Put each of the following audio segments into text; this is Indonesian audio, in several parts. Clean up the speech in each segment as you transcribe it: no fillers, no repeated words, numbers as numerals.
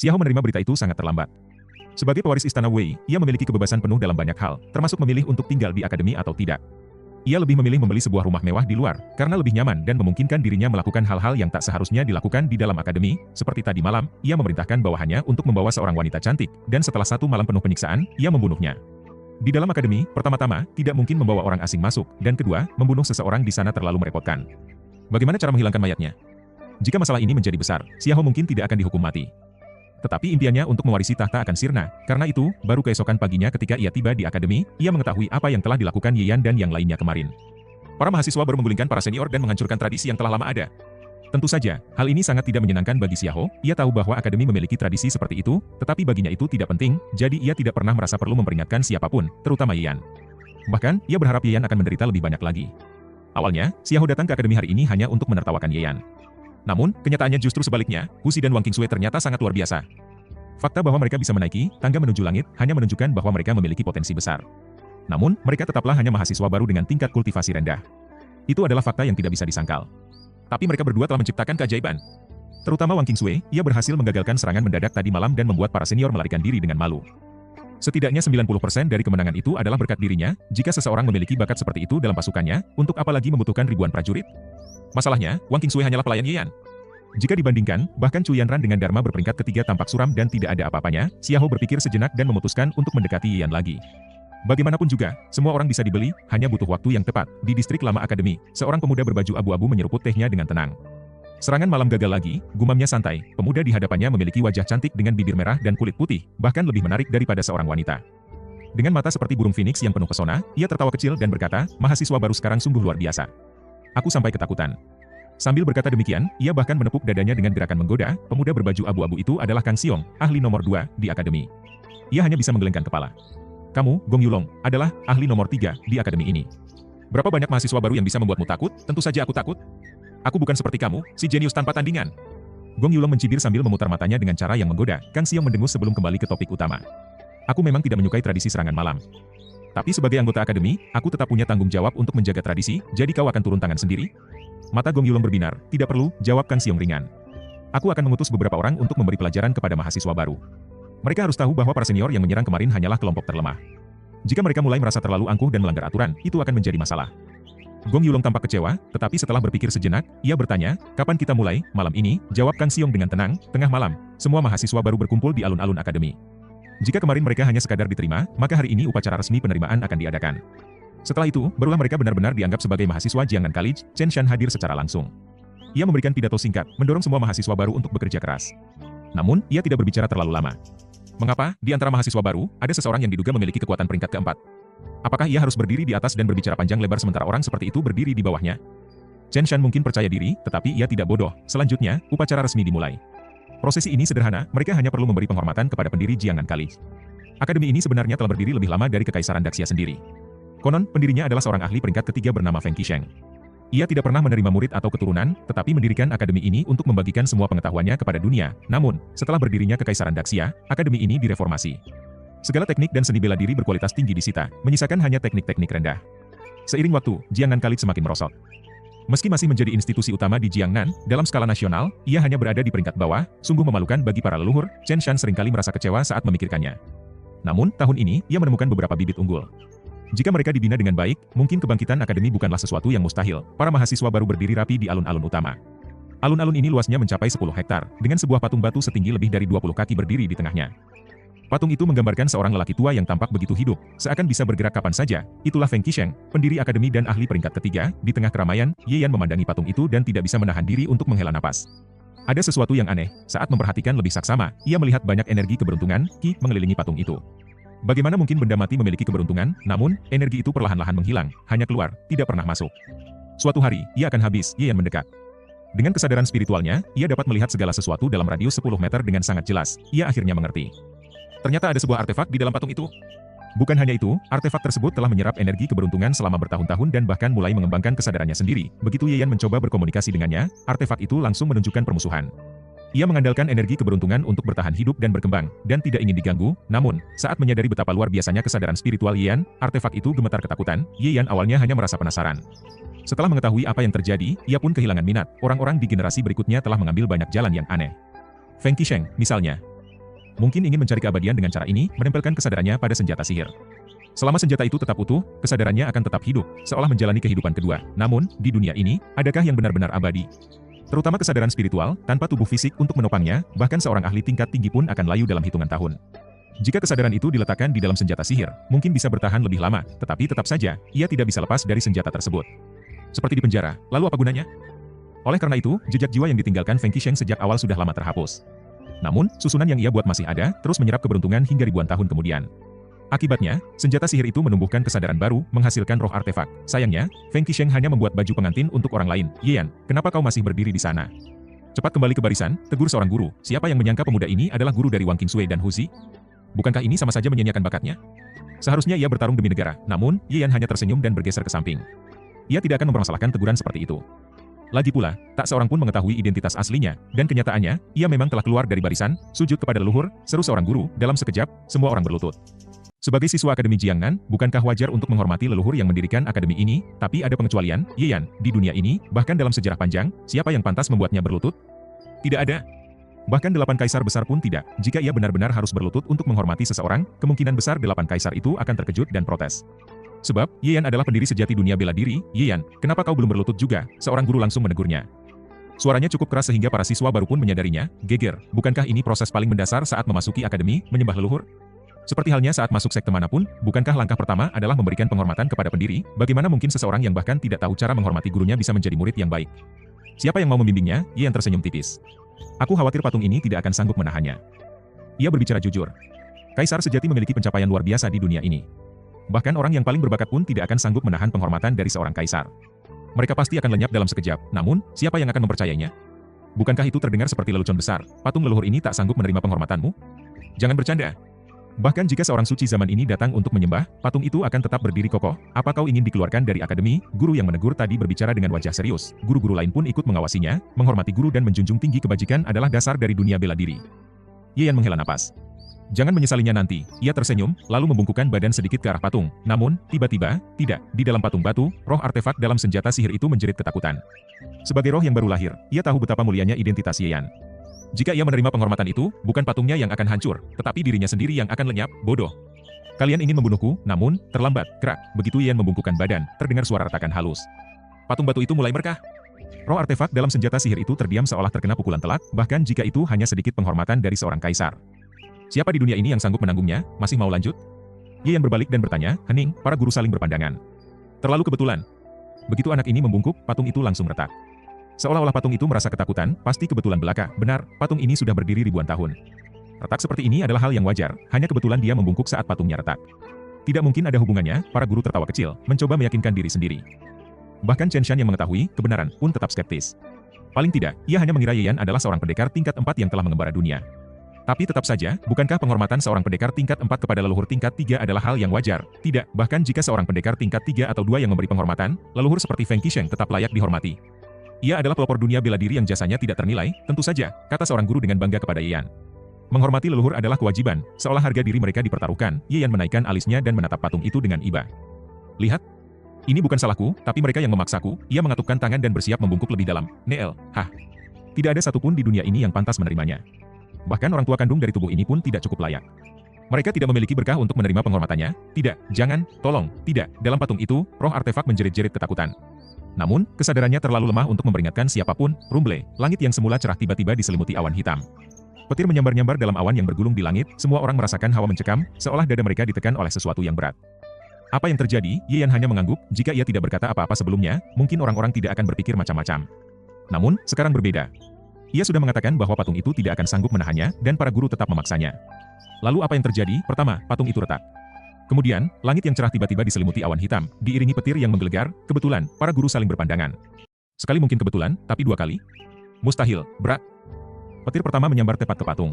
Xiao menerima berita itu sangat terlambat. Sebagai pewaris istana Wei, ia memiliki kebebasan penuh dalam banyak hal, termasuk memilih untuk tinggal di akademi atau tidak. Ia lebih memilih membeli sebuah rumah mewah di luar, karena lebih nyaman dan memungkinkan dirinya melakukan hal-hal yang tak seharusnya dilakukan di dalam akademi. Seperti tadi malam, ia memerintahkan bawahannya untuk membawa seorang wanita cantik, dan setelah 1 malam penuh penyiksaan, ia membunuhnya. Di dalam akademi, pertama-tama, tidak mungkin membawa orang asing masuk, dan kedua, membunuh seseorang di sana terlalu merepotkan. Bagaimana cara menghilangkan mayatnya? Jika masalah ini menjadi besar, Xiao mungkin tidak akan dihukum mati. Tetapi impiannya untuk mewarisi tahta akan sirna. Karena itu, baru keesokan paginya ketika ia tiba di akademi, ia mengetahui apa yang telah dilakukan Ye Yan dan yang lainnya kemarin. Para mahasiswa baru menggulingkan para senior dan menghancurkan tradisi yang telah lama ada. Tentu saja, hal ini sangat tidak menyenangkan bagi Xiao. Ia tahu bahwa akademi memiliki tradisi seperti itu, tetapi baginya itu tidak penting, jadi ia tidak pernah merasa perlu memperingatkan siapapun, terutama Ye Yan. Bahkan, ia berharap Ye Yan akan menderita lebih banyak lagi. Awalnya, Xiao datang ke akademi hari ini hanya untuk menertawakan Ye Yan. Namun, kenyataannya justru sebaliknya, Hu Xi dan Wang Qingsui ternyata sangat luar biasa. Fakta bahwa mereka bisa menaiki tangga menuju langit hanya menunjukkan bahwa mereka memiliki potensi besar. Namun, mereka tetaplah hanya mahasiswa baru dengan tingkat kultivasi rendah. Itu adalah fakta yang tidak bisa disangkal. Tapi mereka berdua telah menciptakan keajaiban. Terutama Wang Qingsui, ia berhasil menggagalkan serangan mendadak tadi malam dan membuat para senior melarikan diri dengan malu. Setidaknya 90% dari kemenangan itu adalah berkat dirinya. Jika seseorang memiliki bakat seperti itu dalam pasukannya, untuk apa lagi membutuhkan ribuan prajurit? Masalahnya, Wang Qingsui hanyalah pelayan Ye Yan. Jika dibandingkan, bahkan Chu Yanran dengan Dharma berperingkat ketiga tampak suram dan tidak ada apa-apanya. Xiao berpikir sejenak dan memutuskan untuk mendekati Ye Yan lagi. Bagaimanapun juga, semua orang bisa dibeli, hanya butuh waktu yang tepat. Di distrik lama akademi, seorang pemuda berbaju abu-abu menyeruput tehnya dengan tenang. Serangan malam gagal lagi, gumamnya santai. Pemuda di hadapannya memiliki wajah cantik dengan bibir merah dan kulit putih, bahkan lebih menarik daripada seorang wanita. Dengan mata seperti burung phoenix yang penuh pesona, ia tertawa kecil dan berkata, mahasiswa baru sekarang sungguh luar biasa. Aku sampai ketakutan. Sambil berkata demikian, ia bahkan menepuk dadanya dengan gerakan menggoda. Pemuda berbaju abu-abu itu adalah Kang Xiong, ahli nomor 2 di akademi. Ia hanya bisa menggelengkan kepala. Kamu, Gong Yulong, adalah ahli nomor 3 di akademi ini. Berapa banyak mahasiswa baru yang bisa membuatmu takut? Tentu saja aku takut. Aku bukan seperti kamu, si jenius tanpa tandingan. Gong Yulong mencibir sambil memutar matanya dengan cara yang menggoda. Kang Xiong mendengus sebelum kembali ke topik utama. Aku memang tidak menyukai tradisi serangan malam. Tapi sebagai anggota akademi, aku tetap punya tanggung jawab untuk menjaga tradisi, jadi kau akan turun tangan sendiri? Mata Gong Yulong berbinar. Tidak perlu, jawab Kang Xiong ringan. Aku akan mengutus beberapa orang untuk memberi pelajaran kepada mahasiswa baru. Mereka harus tahu bahwa para senior yang menyerang kemarin hanyalah kelompok terlemah. Jika mereka mulai merasa terlalu angkuh dan melanggar aturan, itu akan menjadi masalah. Gong Yulong tampak kecewa, tetapi setelah berpikir sejenak, ia bertanya, kapan kita mulai? Malam ini, jawab Kang Xiong dengan tenang. Tengah malam, semua mahasiswa baru berkumpul di alun-alun akademi. Jika kemarin mereka hanya sekadar diterima, maka hari ini upacara resmi penerimaan akan diadakan. Setelah itu, barulah mereka benar-benar dianggap sebagai mahasiswa Jiangnan College. Chen Shan hadir secara langsung. Ia memberikan pidato singkat, mendorong semua mahasiswa baru untuk bekerja keras. Namun, ia tidak berbicara terlalu lama. Mengapa, di antara mahasiswa baru, ada seseorang yang diduga memiliki kekuatan peringkat keempat? Apakah ia harus berdiri di atas dan berbicara panjang lebar sementara orang seperti itu berdiri di bawahnya? Chen Shan mungkin percaya diri, tetapi ia tidak bodoh. Selanjutnya, upacara resmi dimulai. Prosesi ini sederhana, mereka hanya perlu memberi penghormatan kepada pendiri Jiangnan College. Akademi ini sebenarnya telah berdiri lebih lama dari Kekaisaran Daxia sendiri. Konon, pendirinya adalah seorang ahli peringkat ketiga bernama Feng Qisheng. Ia tidak pernah menerima murid atau keturunan, tetapi mendirikan akademi ini untuk membagikan semua pengetahuannya kepada dunia. Namun, setelah berdirinya Kekaisaran Daxia, akademi ini direformasi. Segala teknik dan seni bela diri berkualitas tinggi disita, menyisakan hanya teknik-teknik rendah. Seiring waktu, Jiangnan College semakin merosot. Meski masih menjadi institusi utama di Jiangnan, dalam skala nasional, ia hanya berada di peringkat bawah. Sungguh memalukan bagi para leluhur. Chen Shan seringkali merasa kecewa saat memikirkannya. Namun, tahun ini, ia menemukan beberapa bibit unggul. Jika mereka dibina dengan baik, mungkin kebangkitan akademi bukanlah sesuatu yang mustahil. Para mahasiswa baru berdiri rapi di alun-alun utama. Alun-alun ini luasnya mencapai 10 hektar, dengan sebuah patung batu setinggi lebih dari 20 kaki berdiri di tengahnya. Patung itu menggambarkan seorang lelaki tua yang tampak begitu hidup, seakan bisa bergerak kapan saja. Itulah Feng Qisheng, pendiri akademi dan ahli peringkat ketiga. Di tengah keramaian, Ye Yan memandangi patung itu dan tidak bisa menahan diri untuk menghela napas. Ada sesuatu yang aneh, saat memperhatikan lebih saksama, ia melihat banyak energi keberuntungan, Qi, mengelilingi patung itu. Bagaimana mungkin benda mati memiliki keberuntungan, namun, energi itu perlahan-lahan menghilang, hanya keluar, tidak pernah masuk. Suatu hari, ia akan habis, Ye Yan mendekat. Dengan kesadaran spiritualnya, ia dapat melihat segala sesuatu dalam radius 10 meter dengan sangat jelas. Ia akhirnya mengerti. Ternyata ada sebuah artefak di dalam patung itu. Bukan hanya itu, artefak tersebut telah menyerap energi keberuntungan selama bertahun-tahun dan bahkan mulai mengembangkan kesadarannya sendiri. Begitu Ye Yan mencoba berkomunikasi dengannya, artefak itu langsung menunjukkan permusuhan. Ia mengandalkan energi keberuntungan untuk bertahan hidup dan berkembang, dan tidak ingin diganggu. Namun, saat menyadari betapa luar biasanya kesadaran spiritual Ye Yan, artefak itu gemetar ketakutan. Ye Yan awalnya hanya merasa penasaran. Setelah mengetahui apa yang terjadi, ia pun kehilangan minat. Orang-orang di generasi berikutnya telah mengambil banyak jalan yang aneh. Feng Qisheng, misalnya. Mungkin ingin mencari keabadian dengan cara ini, menempelkan kesadarannya pada senjata sihir. Selama senjata itu tetap utuh, kesadarannya akan tetap hidup, seolah menjalani kehidupan kedua. Namun, di dunia ini, adakah yang benar-benar abadi? Terutama kesadaran spiritual, tanpa tubuh fisik untuk menopangnya, bahkan seorang ahli tingkat tinggi pun akan layu dalam hitungan tahun. Jika kesadaran itu diletakkan di dalam senjata sihir, mungkin bisa bertahan lebih lama, tetapi tetap saja, ia tidak bisa lepas dari senjata tersebut. Seperti di penjara, lalu apa gunanya? Oleh karena itu, jejak jiwa yang ditinggalkan Feng Qisheng sejak awal sudah lama terhapus. Namun, susunan yang ia buat masih ada, terus menyerap keberuntungan hingga ribuan tahun kemudian. Akibatnya, senjata sihir itu menumbuhkan kesadaran baru, menghasilkan roh artefak. Sayangnya, Feng Qisheng hanya membuat baju pengantin untuk orang lain. Yan, kenapa kau masih berdiri di sana? Cepat kembali ke barisan, tegur seorang guru. Siapa yang menyangka pemuda ini adalah guru dari Wang Qingsui dan Huzi? Bukankah ini sama saja menyia-nyiakan bakatnya? Seharusnya ia bertarung demi negara, namun, Yan hanya tersenyum dan bergeser ke samping. Ia tidak akan mempermasalahkan teguran seperti itu. Lagi pula, tak seorang pun mengetahui identitas aslinya, dan kenyataannya, ia memang telah keluar dari barisan, sujud kepada leluhur, seru seorang guru, dalam sekejap, semua orang berlutut. Sebagai siswa Akademi Jiangnan, bukankah wajar untuk menghormati leluhur yang mendirikan akademi ini? Tapi ada pengecualian, Yan, di dunia ini, bahkan dalam sejarah panjang, siapa yang pantas membuatnya berlutut? Tidak ada. Bahkan 8 kaisar besar pun tidak. Jika ia benar-benar harus berlutut untuk menghormati seseorang, kemungkinan besar 8 kaisar itu akan terkejut dan protes. Sebab, Yan adalah pendiri sejati dunia bela diri. Yan, kenapa kau belum berlutut juga? Seorang guru langsung menegurnya. Suaranya cukup keras sehingga para siswa baru pun menyadarinya. Geger, bukankah ini proses paling mendasar saat memasuki akademi, menyembah leluhur? Seperti halnya saat masuk sekte manapun, bukankah langkah pertama adalah memberikan penghormatan kepada pendiri? Bagaimana mungkin seseorang yang bahkan tidak tahu cara menghormati gurunya bisa menjadi murid yang baik? Siapa yang mau membimbingnya? Yan tersenyum tipis. Aku khawatir patung ini tidak akan sanggup menahannya. Ia berbicara jujur. Kaisar sejati memiliki pencapaian luar biasa di dunia ini. Bahkan orang yang paling berbakat pun tidak akan sanggup menahan penghormatan dari seorang kaisar. Mereka pasti akan lenyap dalam sekejap, namun, siapa yang akan mempercayainya? Bukankah itu terdengar seperti lelucon besar? Patung leluhur ini tak sanggup menerima penghormatanmu? Jangan bercanda. Bahkan jika seorang suci zaman ini datang untuk menyembah, patung itu akan tetap berdiri kokoh. Apa kau ingin dikeluarkan dari akademi? Guru yang menegur tadi berbicara dengan wajah serius. Guru-guru lain pun ikut mengawasinya. Menghormati guru dan menjunjung tinggi kebajikan adalah dasar dari dunia bela diri. Yan menghela napas. Jangan menyesalinya nanti. Ia tersenyum, lalu membungkukkan badan sedikit ke arah patung. Namun, tiba-tiba, tidak. Di dalam patung batu, roh artefak dalam senjata sihir itu menjerit ketakutan. Sebagai roh yang baru lahir, ia tahu betapa mulianya identitas Yan. Jika ia menerima penghormatan itu, bukan patungnya yang akan hancur, tetapi dirinya sendiri yang akan lenyap. Bodoh. Kalian ingin membunuhku, namun, terlambat. Krak, begitu Yan membungkukkan badan, terdengar suara retakan halus. Patung batu itu mulai berkah. Roh artefak dalam senjata sihir itu terdiam seolah terkena pukulan telak, bahkan jika itu hanya sedikit penghormatan dari seorang kaisar. Siapa di dunia ini yang sanggup menanggungnya? Masih mau lanjut? Yan berbalik dan bertanya, hening, para guru saling berpandangan. Terlalu kebetulan. Begitu anak ini membungkuk, patung itu langsung retak. Seolah-olah patung itu merasa ketakutan, pasti kebetulan belaka. Benar, patung ini sudah berdiri ribuan tahun. Retak seperti ini adalah hal yang wajar, hanya kebetulan dia membungkuk saat patungnya retak. Tidak mungkin ada hubungannya, para guru tertawa kecil, mencoba meyakinkan diri sendiri. Bahkan Chen Shan yang mengetahui kebenaran pun tetap skeptis. Paling tidak, ia hanya mengira Yan adalah seorang pendekar tingkat 4 yang telah mengembara dunia. Tapi tetap saja, bukankah penghormatan seorang pendekar tingkat 4 kepada leluhur tingkat 3 adalah hal yang wajar? Tidak, bahkan jika seorang pendekar tingkat 3 atau 2 yang memberi penghormatan, leluhur seperti Feng Qisheng tetap layak dihormati. Ia adalah pelopor dunia bela diri yang jasanya tidak ternilai, tentu saja, kata seorang guru dengan bangga kepada Yan. Menghormati leluhur adalah kewajiban, seolah harga diri mereka dipertaruhkan. Yan menaikkan alisnya dan menatap patung itu dengan iba. Lihat. Ini bukan salahku, tapi mereka yang memaksaku. Ia mengatupkan tangan dan bersiap membungkuk lebih dalam. Neel, hah. Tidak ada satupun di dunia ini yang pantas menerimanya. Bahkan orang tua kandung dari tubuh ini pun tidak cukup layak. Mereka tidak memiliki berkah untuk menerima penghormatannya. Tidak, jangan, tolong, tidak. Dalam patung itu, roh artefak menjerit-jerit ketakutan. Namun, kesadarannya terlalu lemah untuk memperingatkan siapapun. Rumble, langit yang semula cerah tiba-tiba diselimuti awan hitam. Petir menyambar-nyambar dalam awan yang bergulung di langit. Semua orang merasakan hawa mencekam, seolah dada mereka ditekan oleh sesuatu yang berat. Apa yang terjadi? Yan hanya mengangguk. Jika ia tidak berkata apa-apa sebelumnya, mungkin orang-orang tidak akan berpikir macam-macam. Namun, sekarang berbeda. Ia sudah mengatakan bahwa patung itu tidak akan sanggup menahannya, dan para guru tetap memaksanya. Lalu apa yang terjadi? Pertama, patung itu retak. Kemudian, langit yang cerah tiba-tiba diselimuti awan hitam, diiringi petir yang menggelegar. Kebetulan, para guru saling berpandangan. Sekali mungkin kebetulan, tapi 2 kali? Mustahil, berat. Petir pertama menyambar tepat ke patung.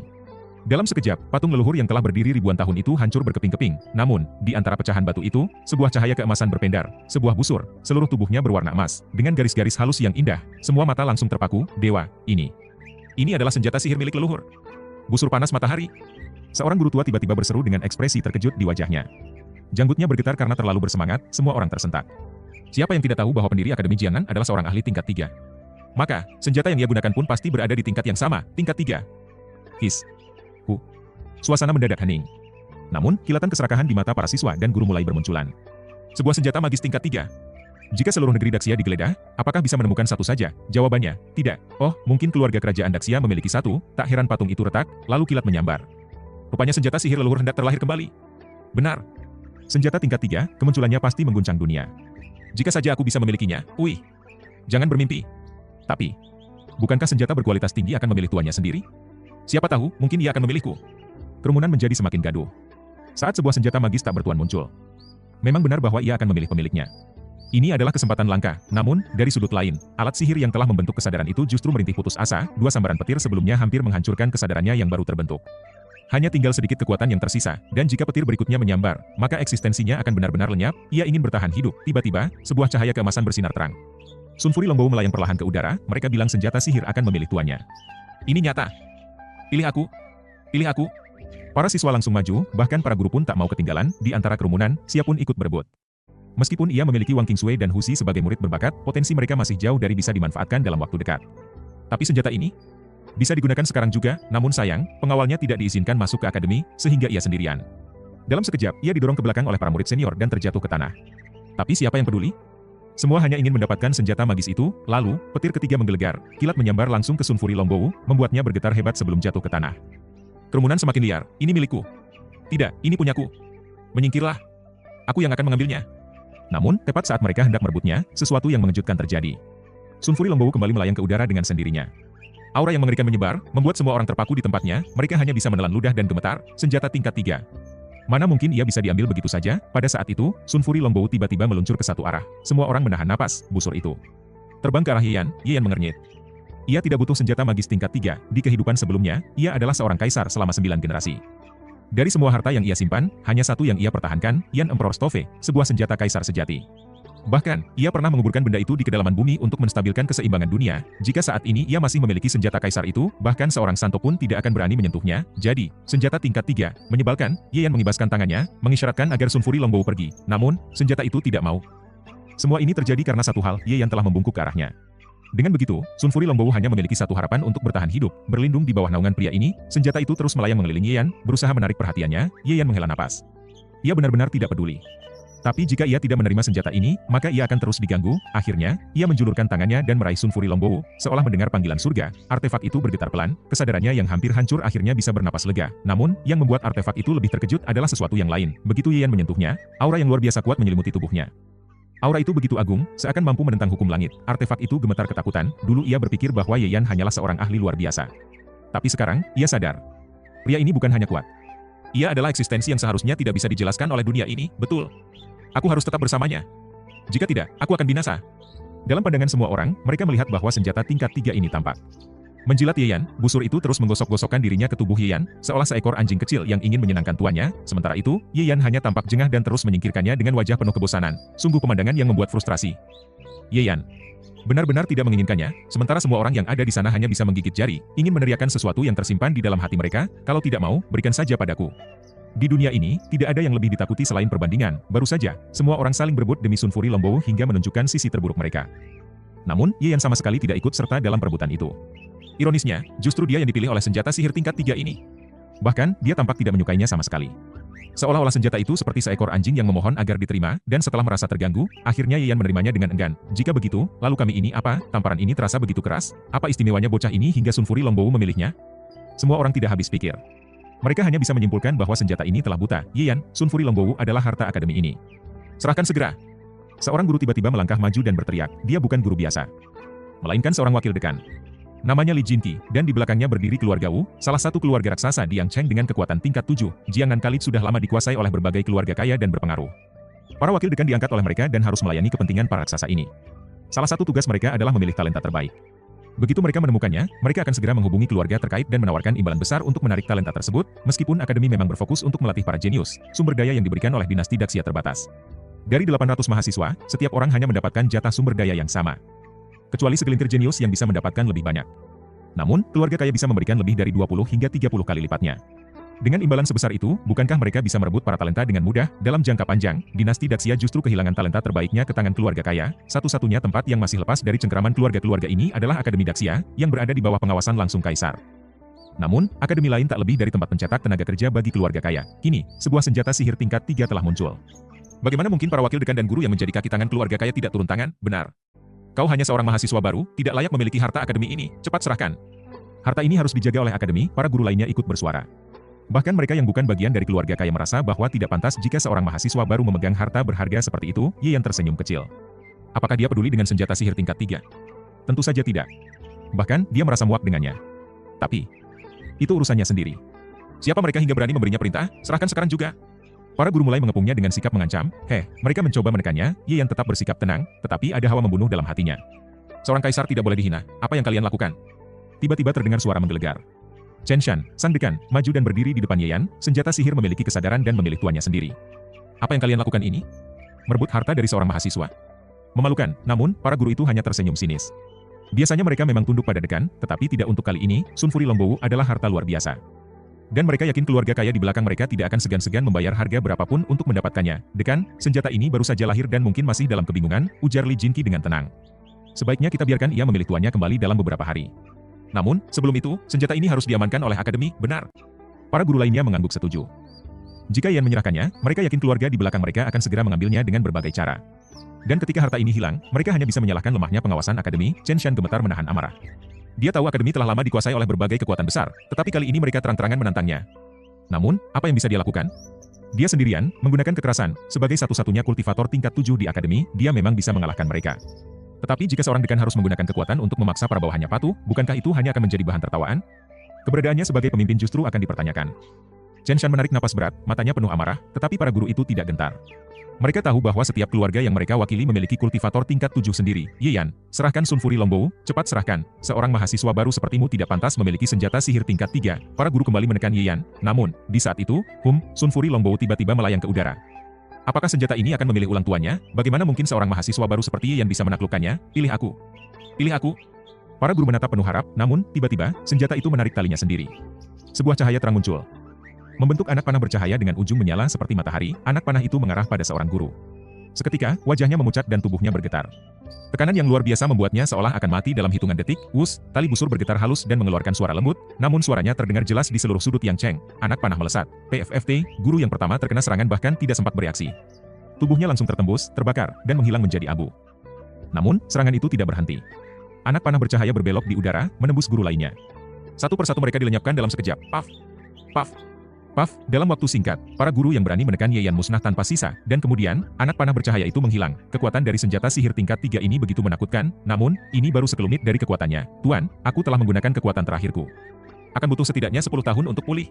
Dalam sekejap, patung leluhur yang telah berdiri ribuan tahun itu hancur berkeping-keping. Namun, di antara pecahan batu itu, sebuah cahaya keemasan berpendar, sebuah busur, seluruh tubuhnya berwarna emas, dengan garis-garis halus yang indah. Semua mata langsung terpaku. Dewa, ini adalah senjata sihir milik leluhur. Busur panas matahari. Seorang guru tua tiba-tiba berseru dengan ekspresi terkejut di wajahnya. Janggutnya bergetar karena terlalu bersemangat, semua orang tersentak. Siapa yang tidak tahu bahwa pendiri Akademi Jiangnan adalah seorang ahli tingkat 3? Maka, senjata yang ia gunakan pun pasti berada di tingkat yang sama, tingkat 3. His. Suasana mendadak hening. Namun, kilatan keserakahan di mata para siswa dan guru mulai bermunculan. Sebuah senjata magis tingkat 3. Jika seluruh negeri Daxia digeledah, apakah bisa menemukan satu saja? Jawabannya, tidak. Oh, mungkin keluarga kerajaan Daxia memiliki satu, tak heran patung itu retak, lalu kilat menyambar. Rupanya senjata sihir leluhur hendak terlahir kembali. Benar. Senjata tingkat 3, kemunculannya pasti mengguncang dunia. Jika saja aku bisa memilikinya, jangan bermimpi. Tapi, bukankah senjata berkualitas tinggi akan memilih tuannya sendiri? Siapa tahu, mungkin ia akan memilihku. Kerumunan menjadi semakin gaduh. Saat sebuah senjata magis tak bertuan muncul, memang benar bahwa ia akan memilih pemiliknya. Ini adalah kesempatan langka, namun, dari sudut lain, alat sihir yang telah membentuk kesadaran itu justru merintih putus asa, dua sambaran petir sebelumnya hampir menghancurkan kesadarannya yang baru terbentuk. Hanya tinggal sedikit kekuatan yang tersisa, dan jika petir berikutnya menyambar, maka eksistensinya akan benar-benar lenyap, ia ingin bertahan hidup. Tiba-tiba, sebuah cahaya keemasan bersinar terang. Sunfuri Longbow melayang perlahan ke udara, mereka bilang senjata sihir akan memilih tuannya. Ini nyata. Pilih aku. Pilih aku. Para siswa langsung maju, bahkan para guru pun tak mau ketinggalan, di antara kerumunan, siapa pun ikut berebut. Meskipun ia memiliki Wang Qingshui dan Husi sebagai murid berbakat, potensi mereka masih jauh dari bisa dimanfaatkan dalam waktu dekat. Tapi senjata ini bisa digunakan sekarang juga, namun sayang, pengawalnya tidak diizinkan masuk ke akademi, sehingga ia sendirian. Dalam sekejap, ia didorong ke belakang oleh para murid senior dan terjatuh ke tanah. Tapi siapa yang peduli? Semua hanya ingin mendapatkan senjata magis itu, lalu, petir ketiga menggelegar, kilat menyambar langsung ke Sunfuri Longbow, membuatnya bergetar hebat sebelum jatuh ke tanah. Kerumunan semakin liar, ini milikku. Tidak, ini punyaku. Menyingkirlah. Aku yang akan mengambilnya. Namun, tepat saat mereka hendak merebutnya, sesuatu yang mengejutkan terjadi. Sunfuri Longbow kembali melayang ke udara dengan sendirinya. Aura yang mengerikan menyebar, membuat semua orang terpaku di tempatnya, mereka hanya bisa menelan ludah dan gemetar, senjata tingkat 3. Mana mungkin ia bisa diambil begitu saja? Pada saat itu, Sunfuri Longbow tiba-tiba meluncur ke satu arah. Semua orang menahan napas, busur itu terbang ke arah Yeyan mengernyit. Ia tidak butuh senjata magis tingkat 3, di kehidupan sebelumnya, ia adalah seorang kaisar selama 9 generasi. Dari semua harta yang ia simpan, hanya satu yang ia pertahankan, Yan Emperor Stove, sebuah senjata kaisar sejati. Bahkan, ia pernah menguburkan benda itu di kedalaman bumi untuk menstabilkan keseimbangan dunia. Jika saat ini ia masih memiliki senjata kaisar itu, bahkan seorang santo pun tidak akan berani menyentuhnya. Jadi, senjata tingkat 3, menyebalkan, Yeyan mengibaskan tangannya, mengisyaratkan agar Sunfuri Longbow pergi. Namun, senjata itu tidak mau. Semua ini terjadi karena satu hal, Yeyan telah membungkuk ke arahnya. Dengan begitu, Sunfuri Longbow hanya memiliki satu harapan untuk bertahan hidup, berlindung di bawah naungan pria ini. Senjata itu terus melayang mengelilingi Yeyan, berusaha menarik perhatiannya. Yeyan menghela napas. Ia benar-benar tidak peduli. Tapi jika ia tidak menerima senjata ini, maka ia akan terus diganggu. Akhirnya, ia menjulurkan tangannya dan meraih Sunfuri Longbow, seolah mendengar panggilan surga. Artefak itu bergetar pelan, kesadarannya yang hampir hancur akhirnya bisa bernapas lega. Namun, yang membuat artefak itu lebih terkejut adalah sesuatu yang lain. Begitu Yeyan menyentuhnya, aura yang luar biasa kuat menyelimuti tubuhnya. Aura itu begitu agung, seakan mampu menentang hukum langit. Artefak itu gemetar ketakutan. Dulu ia berpikir bahwa Yeyan hanyalah seorang ahli luar biasa. Tapi sekarang, ia sadar. Pria ini bukan hanya kuat. Ia adalah eksistensi yang seharusnya tidak bisa dijelaskan oleh dunia ini, betul. Aku harus tetap bersamanya. Jika tidak, aku akan binasa. Dalam pandangan semua orang, mereka melihat bahwa senjata tingkat 3 ini tampak menjilat Yeyan. Busur itu terus menggosok-gosokkan dirinya ke tubuh Yeyan, seolah seekor anjing kecil yang ingin menyenangkan tuannya. Sementara itu, Yeyan hanya tampak jengah dan terus menyingkirkannya dengan wajah penuh kebosanan. Sungguh pemandangan yang membuat frustrasi. Yeyan benar-benar tidak menginginkannya, sementara semua orang yang ada di sana hanya bisa menggigit jari, ingin meneriakkan sesuatu yang tersimpan di dalam hati mereka. Kalau tidak mau, berikan saja padaku. Di dunia ini, tidak ada yang lebih ditakuti selain perbandingan. Baru saja, semua orang saling berebut demi Sunfuri Longbow hingga menunjukkan sisi terburuk mereka. Namun, Yeyan sama sekali tidak ikut serta dalam perebutan itu. Ironisnya, justru dia yang dipilih oleh senjata sihir tingkat 3 ini. Bahkan, dia tampak tidak menyukainya sama sekali. Seolah-olah senjata itu seperti seekor anjing yang memohon agar diterima, dan setelah merasa terganggu, akhirnya Yeyan menerimanya dengan enggan. Jika begitu, lalu kami ini apa? Tamparan ini terasa begitu keras? Apa istimewanya bocah ini hingga Sunfuri Longbow memilihnya? Semua orang tidak habis pikir. Mereka hanya bisa menyimpulkan bahwa senjata ini telah buta. Yeyan, Sunfuri Longbow adalah harta akademi ini. Serahkan segera. Seorang guru tiba-tiba melangkah maju dan berteriak. Dia bukan guru biasa, melainkan seorang wakil dekan. Namanya Li Jinqi, dan di belakangnya berdiri keluarga Wu, salah satu keluarga raksasa di Yangcheng dengan kekuatan tingkat 7. Jiangan Khalid sudah lama dikuasai oleh berbagai keluarga kaya dan berpengaruh. Para wakil dekan diangkat oleh mereka dan harus melayani kepentingan para raksasa ini. Salah satu tugas mereka adalah memilih talenta terbaik. Begitu mereka menemukannya, mereka akan segera menghubungi keluarga terkait dan menawarkan imbalan besar untuk menarik talenta tersebut. Meskipun akademi memang berfokus untuk melatih para jenius, sumber daya yang diberikan oleh dinasti Daxia terbatas. Dari 800 mahasiswa, setiap orang hanya mendapatkan jatah sumber daya yang sama. Kecuali segelintir jenius yang bisa mendapatkan lebih banyak. Namun, keluarga kaya bisa memberikan lebih dari 20 hingga 30 kali lipatnya. Dengan imbalan sebesar itu, bukankah mereka bisa merebut para talenta dengan mudah? Dalam jangka panjang, dinasti Daxia justru kehilangan talenta terbaiknya ke tangan keluarga kaya. Satu-satunya tempat yang masih lepas dari cengkraman keluarga-keluarga ini adalah Akademi Daxia, yang berada di bawah pengawasan langsung kaisar. Namun, akademi lain tak lebih dari tempat pencetak tenaga kerja bagi keluarga kaya. Kini, sebuah senjata sihir tingkat 3 telah muncul. Bagaimana mungkin para wakil dekan dan guru yang menjadi kaki tangan keluarga kaya tidak turun tangan? Benar. Kau hanya seorang mahasiswa baru, tidak layak memiliki harta akademi ini. Cepat serahkan. Harta ini harus dijaga oleh akademi, para guru lainnya ikut bersuara. Bahkan mereka yang bukan bagian dari keluarga kaya merasa bahwa tidak pantas jika seorang mahasiswa baru memegang harta berharga seperti itu. Yan tersenyum kecil. Apakah dia peduli dengan senjata sihir tingkat 3? Tentu saja tidak. Bahkan, dia merasa muak dengannya. Tapi, itu urusannya sendiri. Siapa mereka hingga berani memberinya perintah? Serahkan sekarang juga. Para guru mulai mengepungnya dengan sikap mengancam. Mereka mencoba menekannya. Yan tetap bersikap tenang, tetapi ada hawa membunuh dalam hatinya. Seorang kaisar tidak boleh dihina. Apa yang kalian lakukan? Tiba-tiba terdengar suara menggelegar. Chen Shan, sang dekan, maju dan berdiri di depan Yan. Senjata sihir memiliki kesadaran dan memilih tuannya sendiri. Apa yang kalian lakukan ini? Merebut harta dari seorang mahasiswa? Memalukan, namun, para guru itu hanya tersenyum sinis. Biasanya mereka memang tunduk pada dekan, tetapi tidak untuk kali ini. Sun Fury Longbow adalah harta luar biasa. Dan mereka yakin keluarga kaya di belakang mereka tidak akan segan-segan membayar harga berapapun untuk mendapatkannya. Dekan, senjata ini baru saja lahir dan mungkin masih dalam kebingungan, ujar Li Jinqi dengan tenang. Sebaiknya kita biarkan ia memilih tuannya kembali dalam beberapa hari. Namun, sebelum itu, senjata ini harus diamankan oleh akademi, benar. Para guru lainnya mengangguk setuju. Jika Yan menyerahkannya, mereka yakin keluarga di belakang mereka akan segera mengambilnya dengan berbagai cara. Dan ketika harta ini hilang, mereka hanya bisa menyalahkan lemahnya pengawasan akademi. Chen Shan gemetar menahan amarah. Dia tahu akademi telah lama dikuasai oleh berbagai kekuatan besar, tetapi kali ini mereka terang-terangan menantangnya. Namun, apa yang bisa dia lakukan? Dia sendirian, menggunakan kekerasan, sebagai satu-satunya kultivator tingkat 7 di akademi, dia memang bisa mengalahkan mereka. Tetapi jika seorang dekan harus menggunakan kekuatan untuk memaksa para bawahannya patuh, bukankah itu hanya akan menjadi bahan tertawaan? Keberadaannya sebagai pemimpin justru akan dipertanyakan. Chen Shan menarik napas berat, matanya penuh amarah, tetapi para guru itu tidak gentar. Mereka tahu bahwa setiap keluarga yang mereka wakili memiliki kultivator tingkat 7 sendiri. Yan, serahkan Sun Fury Longbow, cepat serahkan. Seorang mahasiswa baru sepertimu tidak pantas memiliki senjata sihir tingkat 3. Para guru kembali menekan Yan. Namun, di saat itu, Sun Fury Longbow tiba-tiba melayang ke udara. Apakah senjata ini akan memilih ulang tuannya? Bagaimana mungkin seorang mahasiswa baru seperti Yan bisa menaklukkannya? Pilih aku. Pilih aku. Para guru menatap penuh harap, namun, tiba-tiba, senjata itu menarik talinya sendiri. Sebuah cahaya terang muncul. Membentuk anak panah bercahaya dengan ujung menyala seperti matahari, anak panah itu mengarah pada seorang guru. Seketika, wajahnya memucat dan tubuhnya bergetar. Tekanan yang luar biasa membuatnya seolah akan mati dalam hitungan detik. Tali busur bergetar halus dan mengeluarkan suara lembut, namun suaranya terdengar jelas di seluruh sudut Yang Cheng. Anak panah melesat. PFFT, guru yang pertama terkena serangan bahkan tidak sempat bereaksi. Tubuhnya langsung tertembus, terbakar, dan menghilang menjadi abu. Namun, serangan itu tidak berhenti. Anak panah bercahaya berbelok di udara, menembus guru lainnya. Satu persatu mereka dilenyapkan dalam sekejap. Paf! Paf! Paf, dalam waktu singkat, para guru yang berani menekan Yan musnah tanpa sisa, dan kemudian, anak panah bercahaya itu menghilang. Kekuatan dari senjata sihir tingkat 3 ini begitu menakutkan, namun, ini baru sekelumit dari kekuatannya. Tuan, aku telah menggunakan kekuatan terakhirku. Akan butuh setidaknya 10 tahun untuk pulih.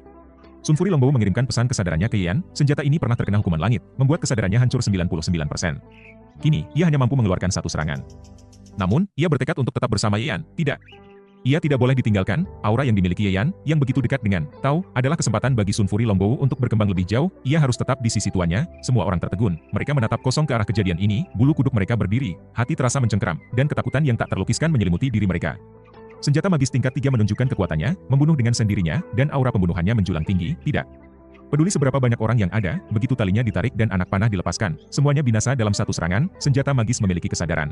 Sun Fury Longbow mengirimkan pesan kesadarannya ke Yan, senjata ini pernah terkena hukuman langit, membuat kesadarannya hancur 99%. Kini, ia hanya mampu mengeluarkan satu serangan. Namun, ia bertekad untuk tetap bersama Yan. Tidak. Ia tidak boleh ditinggalkan. Aura yang dimiliki Yan, yang begitu dekat dengan Tao, adalah kesempatan bagi Sun Fury Longbow untuk berkembang lebih jauh. Ia harus tetap di sisi tuannya. Semua orang tertegun. Mereka menatap kosong ke arah kejadian ini. Bulu kuduk mereka berdiri. Hati terasa mencengkeram, dan ketakutan yang tak terlukiskan menyelimuti diri mereka. Senjata magis tingkat 3 menunjukkan kekuatannya, membunuh dengan sendirinya, dan aura pembunuhannya menjulang tinggi. Tidak peduli seberapa banyak orang yang ada, begitu talinya ditarik dan anak panah dilepaskan, semuanya binasa dalam satu serangan. Senjata magis memiliki kesadaran.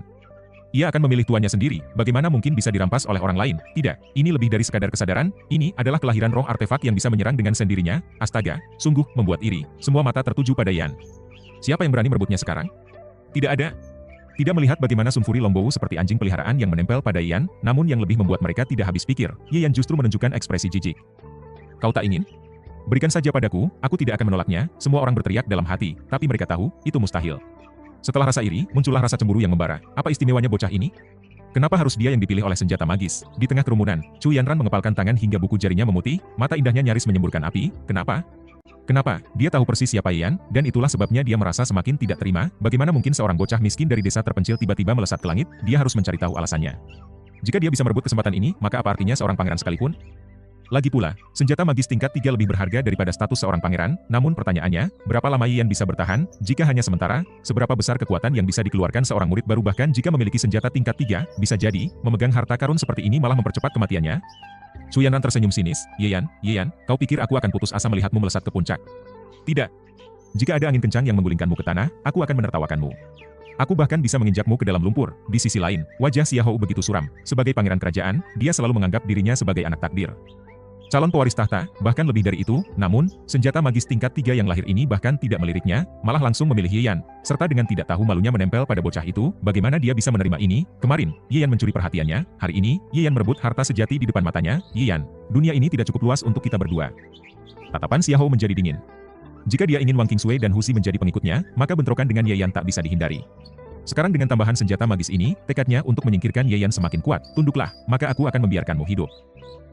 Ia akan memilih tuannya sendiri, bagaimana mungkin bisa dirampas oleh orang lain? Tidak, ini lebih dari sekadar kesadaran, ini adalah kelahiran roh artefak yang bisa menyerang dengan sendirinya. Astaga, sungguh membuat iri. Semua mata tertuju pada Yan. Siapa yang berani merebutnya sekarang? Tidak ada. Tidak melihat bagaimana Sun Fury Longbow seperti anjing peliharaan yang menempel pada Yan, namun yang lebih membuat mereka tidak habis pikir, Yan justru menunjukkan ekspresi jijik. Kau tak ingin? Berikan saja padaku, aku tidak akan menolaknya. Semua orang berteriak dalam hati, tapi mereka tahu, itu mustahil. Setelah rasa iri, muncullah rasa cemburu yang membara. Apa istimewanya bocah ini? Kenapa harus dia yang dipilih oleh senjata magis? Di tengah kerumunan, Chu Yanran mengepalkan tangan hingga buku jarinya memutih, mata indahnya nyaris menyemburkan api. Kenapa? Kenapa? Dia tahu persis siapa Yan, dan itulah sebabnya dia merasa semakin tidak terima. Bagaimana mungkin seorang bocah miskin dari desa terpencil tiba-tiba melesat ke langit? Dia harus mencari tahu alasannya. Jika dia bisa merebut kesempatan ini, maka apa artinya seorang pangeran sekalipun? Lagi pula, senjata magis tingkat 3 lebih berharga daripada status seorang pangeran, namun pertanyaannya, berapa lama Yan bisa bertahan? Jika hanya sementara, seberapa besar kekuatan yang bisa dikeluarkan seorang murid baru bahkan jika memiliki senjata tingkat 3, bisa jadi, memegang harta karun seperti ini malah mempercepat kematiannya? Chu Yanran tersenyum sinis. Yan, kau pikir aku akan putus asa melihatmu melesat ke puncak? Tidak. Jika ada angin kencang yang menggulingkanmu ke tanah, aku akan menertawakanmu. Aku bahkan bisa menginjakmu ke dalam lumpur. Di sisi lain, wajah Xiahou begitu suram. Sebagai pangeran kerajaan, dia selalu menganggap dirinya sebagai anak takdir. calon pewaris tahta, bahkan lebih dari itu. Namun, senjata magis tingkat 3 yang lahir ini bahkan tidak meliriknya, malah langsung memilih Ye Yan, serta dengan tidak tahu malunya menempel pada bocah itu. Bagaimana dia bisa menerima ini? Kemarin, Ye Yan mencuri perhatiannya, hari ini, Ye Yan merebut harta sejati di depan matanya. Ye Yan, dunia ini tidak cukup luas untuk kita berdua. Tatapan Xiao menjadi dingin. Jika dia ingin Wang Qingsui dan Husi menjadi pengikutnya, maka bentrokan dengan Ye Yan tak bisa dihindari. Sekarang dengan tambahan senjata magis ini, tekadnya untuk menyingkirkan Ye Yan semakin kuat. Tunduklah, maka aku akan membiarkanmu hidup.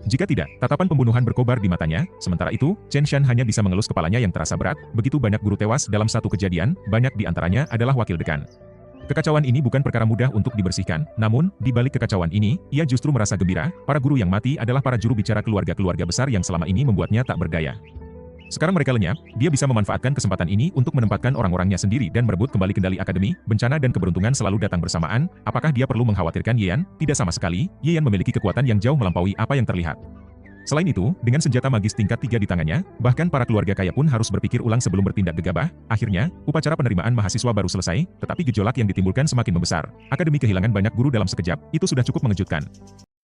Jika tidak, tatapan pembunuhan berkobar di matanya. Sementara itu, Chen Shan hanya bisa mengelus kepalanya yang terasa berat. Begitu banyak guru tewas dalam satu kejadian, banyak di antaranya adalah wakil dekan. Kekacauan ini bukan perkara mudah untuk dibersihkan, namun, di balik kekacauan ini, ia justru merasa gembira. Para guru yang mati adalah para juru bicara keluarga-keluarga besar yang selama ini membuatnya tak berdaya. Sekarang mereka lenyap, dia bisa memanfaatkan kesempatan ini untuk menempatkan orang-orangnya sendiri dan merebut kembali kendali akademi. Bencana dan keberuntungan selalu datang bersamaan. Apakah dia perlu mengkhawatirkan Ye Yan? Tidak sama sekali. Ye Yan memiliki kekuatan yang jauh melampaui apa yang terlihat. Selain itu, dengan senjata magis tingkat 3 di tangannya, bahkan para keluarga kaya pun harus berpikir ulang sebelum bertindak gegabah. Akhirnya, upacara penerimaan mahasiswa baru selesai, tetapi gejolak yang ditimbulkan semakin membesar. Akademi kehilangan banyak guru dalam sekejap, itu sudah cukup mengejutkan.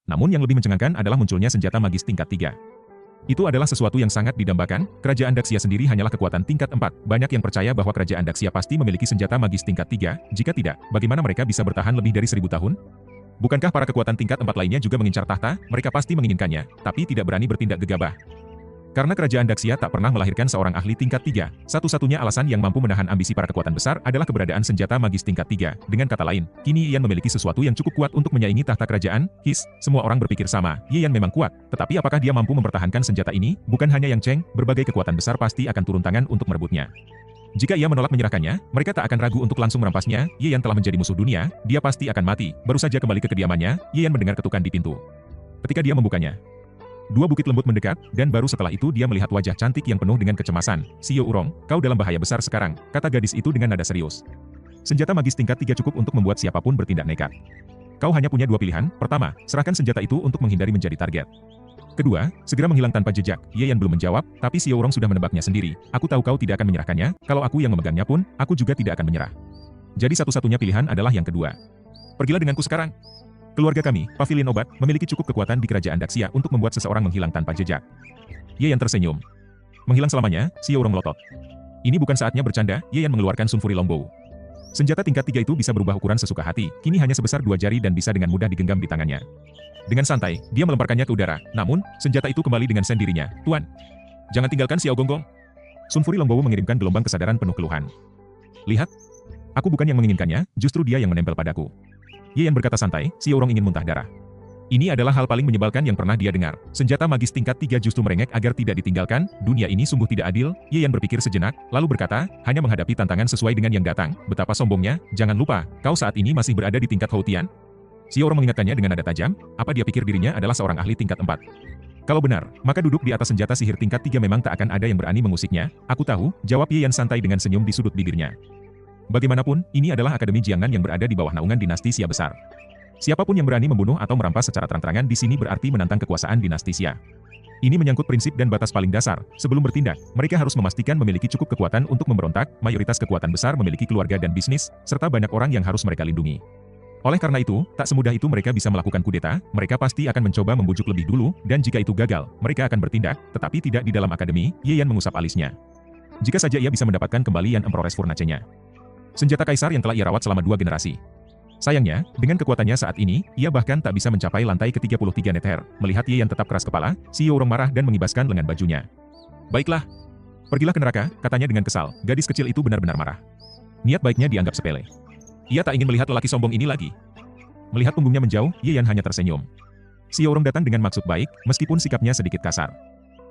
Namun yang lebih mencengangkan adalah munculnya senjata magis tingkat 3. Itu adalah sesuatu yang sangat didambakan. Kerajaan Daxia sendiri hanyalah kekuatan tingkat 4. Banyak yang percaya bahwa kerajaan Daxia pasti memiliki senjata magis tingkat 3. Jika tidak, bagaimana mereka bisa bertahan lebih dari 1000 tahun? Bukankah para kekuatan tingkat 4 lainnya juga mengincar tahta? Mereka pasti menginginkannya, tapi tidak berani bertindak gegabah. Karena kerajaan Daxia tak pernah melahirkan seorang ahli tingkat 3, satu-satunya alasan yang mampu menahan ambisi para kekuatan besar adalah keberadaan senjata magis tingkat 3. Dengan kata lain, kini Ye Yan memiliki sesuatu yang cukup kuat untuk menyaingi tahta kerajaan. Semua orang berpikir sama, Ye Yan memang kuat, tetapi apakah dia mampu mempertahankan senjata ini? Bukan hanya Yang Cheng, berbagai kekuatan besar pasti akan turun tangan untuk merebutnya. Jika ia menolak menyerahkannya, mereka tak akan ragu untuk langsung merampasnya. Ye Yan telah menjadi musuh dunia, dia pasti akan mati. Baru saja kembali ke kediamannya, Ye Yan mendengar ketukan di pintu. Ketika dia membukanya, dua bukit lembut mendekat, dan baru setelah itu dia melihat wajah cantik yang penuh dengan kecemasan. Xiao Urong, kau dalam bahaya besar sekarang, kata gadis itu dengan nada serius. Senjata magis tingkat 3 cukup untuk membuat siapapun bertindak nekat. Kau hanya punya dua pilihan. Pertama, serahkan senjata itu untuk menghindari menjadi target. Kedua, segera menghilang tanpa jejak. Ye Yan belum menjawab, tapi Xiao Urong sudah menebaknya sendiri. Aku tahu kau tidak akan menyerahkannya, kalau aku yang memegangnya pun, aku juga tidak akan menyerah. Jadi satu-satunya pilihan adalah yang kedua. Pergilah denganku sekarang. Keluarga kami, Pavilion Obat, memiliki cukup kekuatan di kerajaan Daxia untuk membuat seseorang menghilang tanpa jejak. Ye Yan tersenyum. Menghilang selamanya, Xiao Urong melotot. Ini bukan saatnya bercanda. Ye Yan mengeluarkan Sun Fury Longbow. Senjata tingkat 3 itu bisa berubah ukuran sesuka hati, kini hanya sebesar 2 jari dan bisa dengan mudah digenggam di tangannya. Dengan santai, dia melemparkannya ke udara, namun, senjata itu kembali dengan sendirinya. Tuan, jangan tinggalkan Xiao Gonggong. Sun Fury Longbow mengirimkan gelombang kesadaran penuh keluhan. Lihat, aku bukan yang menginginkannya, justru dia yang menempel padaku. Ye Yan berkata santai, Xiao Urong ingin muntah darah. Ini adalah hal paling menyebalkan yang pernah dia dengar. Senjata magis tingkat 3 justru merengek agar tidak ditinggalkan. Dunia ini sungguh tidak adil. Ye Yan berpikir sejenak, lalu berkata, hanya menghadapi tantangan sesuai dengan yang datang. Betapa sombongnya. Jangan lupa, kau saat ini masih berada di tingkat Houtian. Xiao Urong mengingatkannya dengan nada tajam. Apa dia pikir dirinya adalah seorang ahli tingkat 4? Kalau benar, maka duduk di atas senjata sihir tingkat 3 memang tak akan ada yang berani mengusiknya. Aku tahu, jawab Ye Yan santai dengan senyum di sudut bibirnya. Bagaimanapun, ini adalah Akademi Jiangnan yang berada di bawah naungan dinasti Xia besar. Siapapun yang berani membunuh atau merampas secara terang-terangan di sini berarti menantang kekuasaan dinasti Xia. Ini menyangkut prinsip dan batas paling dasar. Sebelum bertindak, mereka harus memastikan memiliki cukup kekuatan untuk memberontak. Mayoritas kekuatan besar memiliki keluarga dan bisnis, serta banyak orang yang harus mereka lindungi. Oleh karena itu, tak semudah itu mereka bisa melakukan kudeta. Mereka pasti akan mencoba membujuk lebih dulu, dan jika itu gagal, mereka akan bertindak, tetapi tidak di dalam akademi. Ye Yan mengusap alisnya. Jika saja ia bisa mendapatkan kembali Yan Emperores Furnace-nya. Senjata kaisar yang telah ia rawat selama 2 generasi. Sayangnya, dengan kekuatannya saat ini, ia bahkan tak bisa mencapai lantai ke-33 Nether. Melihat Ye Yan tetap keras kepala, Xiao Urong marah dan mengibaskan lengan bajunya. Baiklah. Pergilah ke neraka, katanya dengan kesal. Gadis kecil itu benar-benar marah. Niat baiknya dianggap sepele. Ia tak ingin melihat lelaki sombong ini lagi. Melihat punggungnya menjauh, Ye Yan hanya tersenyum. Xiao Urong datang dengan maksud baik, meskipun sikapnya sedikit kasar.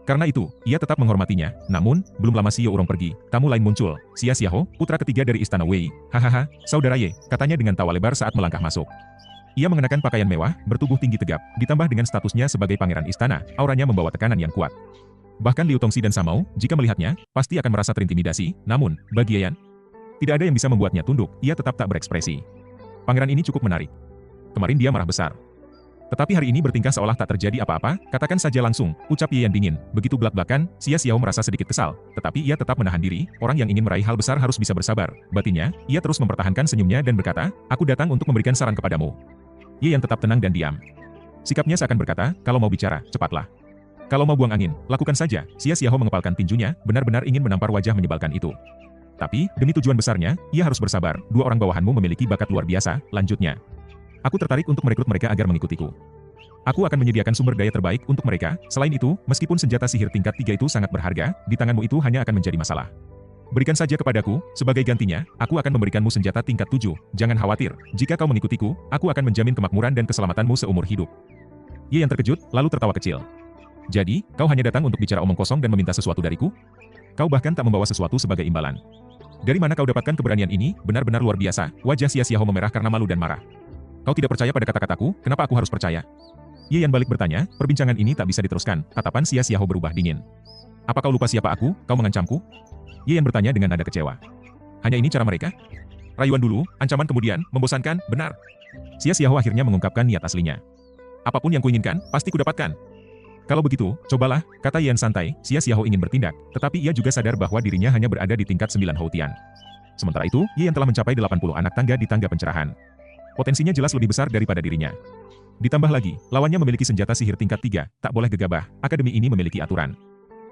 Karena itu, ia tetap menghormatinya. Namun, belum lama Xiao Urong pergi, tamu lain muncul. Xia Xiaoho, putra ketiga dari Istana Wei. Hahaha, saudara Ye, katanya dengan tawa lebar saat melangkah masuk. Ia mengenakan pakaian mewah, bertubuh tinggi tegap, ditambah dengan statusnya sebagai pangeran istana, auranya membawa tekanan yang kuat. Bahkan Liu Tongxi dan Samao, jika melihatnya, pasti akan merasa terintimidasi. Namun, bagi Ye Yan, tidak ada yang bisa membuatnya tunduk, ia tetap tak berekspresi. Pangeran ini cukup menarik. Kemarin dia marah besar. Tetapi hari ini bertingkah seolah tak terjadi apa-apa, katakan saja langsung, ucap Ye Yan dingin. Begitu belak-belakan, Xia Xiao merasa sedikit kesal, tetapi ia tetap menahan diri. Orang yang ingin meraih hal besar harus bisa bersabar. Batinnya, ia terus mempertahankan senyumnya dan berkata, aku datang untuk memberikan saran kepadamu. Ye Yan tetap tenang dan diam. Sikapnya seakan berkata, kalau mau bicara, cepatlah. Kalau mau buang angin, lakukan saja. Xia Xiaohu mengepalkan tinjunya, benar-benar ingin menampar wajah menyebalkan itu. Tapi, demi tujuan besarnya, ia harus bersabar. Dua orang bawahanmu memiliki bakat luar biasa, lanjutnya. Aku tertarik untuk merekrut mereka agar mengikutiku. Aku akan menyediakan sumber daya terbaik untuk mereka. Selain itu, meskipun senjata sihir tingkat 3 itu sangat berharga, di tanganmu itu hanya akan menjadi masalah. Berikan saja kepadaku, sebagai gantinya, aku akan memberikanmu senjata tingkat 7. Jangan khawatir, jika kau mengikutiku, aku akan menjamin kemakmuran dan keselamatanmu seumur hidup. Ye yang terkejut, lalu tertawa kecil. Jadi, kau hanya datang untuk bicara omong kosong dan meminta sesuatu dariku? Kau bahkan tak membawa sesuatu sebagai imbalan. Dari mana kau dapatkan keberanian ini? Benar-benar luar biasa. Wajah Xia Xiaohu memerah karena malu dan marah. Kau tidak percaya pada kata-kataku, kenapa aku harus percaya? Ye Yan balik bertanya, perbincangan ini tak bisa diteruskan. Tatapan Xia Xiaohu berubah dingin. Apa kau lupa siapa aku? Kau mengancamku? Ye Yan bertanya dengan nada kecewa. Hanya ini cara mereka? Rayuan dulu, ancaman kemudian, membosankan, benar. Xia Xiaohu akhirnya mengungkapkan niat aslinya. Apapun yang kuinginkan, pasti kudapatkan. Kalau begitu, cobalah, kata Yan santai. Xia Xiaohu ingin bertindak, tetapi ia juga sadar bahwa dirinya hanya berada di tingkat 9 Houtian. Sementara itu, Ye Yan telah mencapai 80 anak tangga di tangga pencerahan. Potensinya jelas lebih besar daripada dirinya. Ditambah lagi, lawannya memiliki senjata sihir tingkat 3, tak boleh gegabah. Akademi ini memiliki aturan.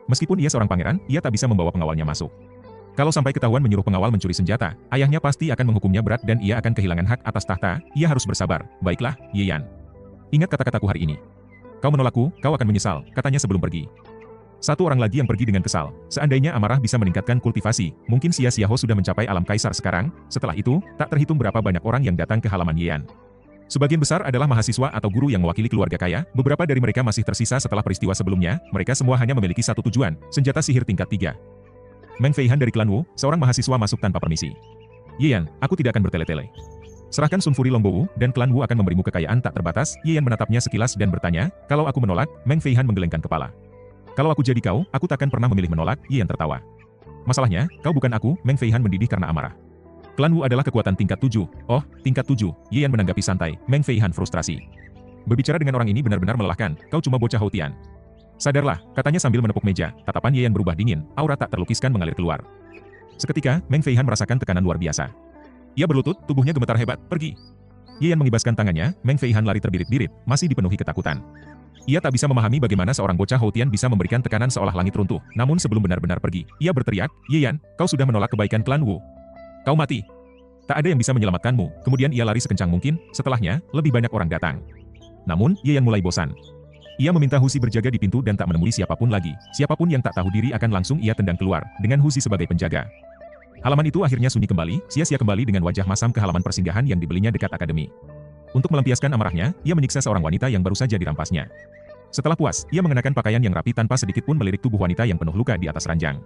Meskipun ia seorang pangeran, ia tak bisa membawa pengawalnya masuk. Kalau sampai ketahuan menyuruh pengawal mencuri senjata, ayahnya pasti akan menghukumnya berat dan ia akan kehilangan hak atas tahta. Ia harus bersabar. Baiklah, Ye Yan. Ingat kata-kataku hari ini. Kau menolakku, kau akan menyesal, katanya sebelum pergi. Satu orang lagi yang pergi dengan kesal. Seandainya amarah bisa meningkatkan kultivasi, mungkin Xia Xiaohu sudah mencapai alam kaisar sekarang. Setelah itu, tak terhitung berapa banyak orang yang datang ke halaman Ye Yan. Sebagian besar adalah mahasiswa atau guru yang mewakili keluarga kaya, beberapa dari mereka masih tersisa setelah peristiwa sebelumnya, mereka semua hanya memiliki satu tujuan, senjata sihir tingkat 3. Meng Feihan dari klan Wu, seorang mahasiswa masuk tanpa permisi. Ye Yan, aku tidak akan bertele-tele. Serahkan Sun Fury Longbow, dan klan Wu akan memberimu kekayaan tak terbatas. Ye Yan menatapnya sekilas dan bertanya, kalau aku menolak, Meng Feihan menggelengkan kepala. Kalau aku jadi kau, aku takkan pernah memilih menolak. Ye Yan tertawa. Masalahnya, kau bukan aku. Meng Feihan mendidih karena amarah. Klan Wu adalah kekuatan tingkat 7. Oh, tingkat 7. Ye Yan menanggapi santai. Meng Feihan frustrasi. Berbicara dengan orang ini benar-benar melelahkan. Kau cuma bocah Houtian. Sadarlah, katanya sambil menepuk meja. Tatapan Ye Yan berubah dingin. Aura tak terlukiskan mengalir keluar. Seketika, Meng Feihan merasakan tekanan luar biasa. Ia berlutut, tubuhnya gemetar hebat. Pergi. Ye Yan mengibaskan tangannya. Meng Feihan lari terbirit-birit, masih dipenuhi ketakutan. Ia tak bisa memahami bagaimana seorang bocah Houtian bisa memberikan tekanan seolah langit runtuh. Namun sebelum benar-benar pergi, ia berteriak, Ye Yan, kau sudah menolak kebaikan klan Wu. Kau mati. Tak ada yang bisa menyelamatkanmu. Kemudian ia lari sekencang mungkin. Setelahnya, lebih banyak orang datang. Namun, Ye Yan mulai bosan. Ia meminta Husi berjaga di pintu dan tak menemui siapapun lagi. Siapapun yang tak tahu diri akan langsung ia tendang keluar, dengan Husi sebagai penjaga. Halaman itu akhirnya sunyi kembali. Xia kembali dengan wajah masam ke halaman persinggahan yang dibelinya dekat akademi. Untuk melampiaskan amarahnya, ia menyiksa seorang wanita yang baru saja dirampasnya. Setelah puas, ia mengenakan pakaian yang rapi tanpa sedikit pun melirik tubuh wanita yang penuh luka di atas ranjang.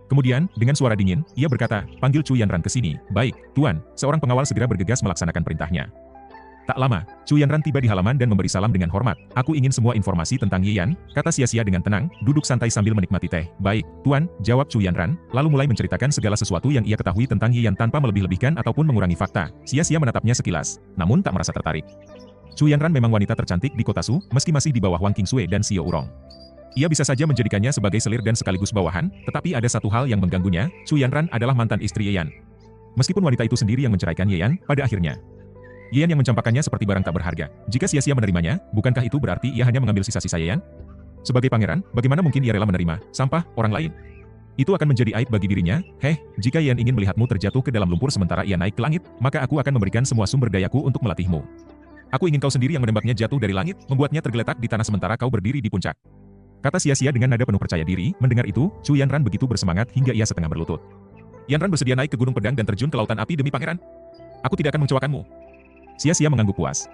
Kemudian, dengan suara dingin, ia berkata, panggil Chu Yanran ke sini. Baik, Tuan. Seorang pengawal segera bergegas melaksanakan perintahnya. Tak lama, Chu Yanran tiba di halaman dan memberi salam dengan hormat. Aku ingin semua informasi tentang Ye Yan, kata Xia dengan tenang, duduk santai sambil menikmati teh. Baik, Tuan, jawab Chu Yanran, lalu mulai menceritakan segala sesuatu yang ia ketahui tentang Ye Yan tanpa melebih-lebihkan ataupun mengurangi fakta. Xia menatapnya sekilas, namun tak merasa tertarik. Chu Yanran memang wanita tercantik di kota Su, meski masih di bawah Wang Qingsui dan Xiao Urong. Ia bisa saja menjadikannya sebagai selir dan sekaligus bawahan, tetapi ada satu hal yang mengganggunya, Chu Yanran adalah mantan istri Ye Yan. Meskipun wanita itu sendiri yang menceraikan Ye Yan, pada akhirnya, Ye Yan yang mencampakkannya seperti barang tak berharga. Jika Xia menerimanya, bukankah itu berarti ia hanya mengambil sisa-sisa Ye Yan? Sebagai pangeran, bagaimana mungkin ia rela menerima sampah orang lain? Itu akan menjadi aib bagi dirinya. Jika Ye Yan ingin melihatmu terjatuh ke dalam lumpur sementara ia naik ke langit, maka aku akan memberikan semua sumber dayaku untuk melatihmu. Aku ingin kau sendiri yang menembaknya jatuh dari langit, membuatnya tergeletak di tanah sementara kau berdiri di puncak. Kata Xia dengan nada penuh percaya diri. Mendengar itu, Chu Yanran begitu bersemangat hingga ia setengah berlutut. Yanran bersedia naik ke gunung pedang dan terjun ke lautan api demi pangeran? Aku tidak akan mengecewakanmu. Xia mengangguk puas.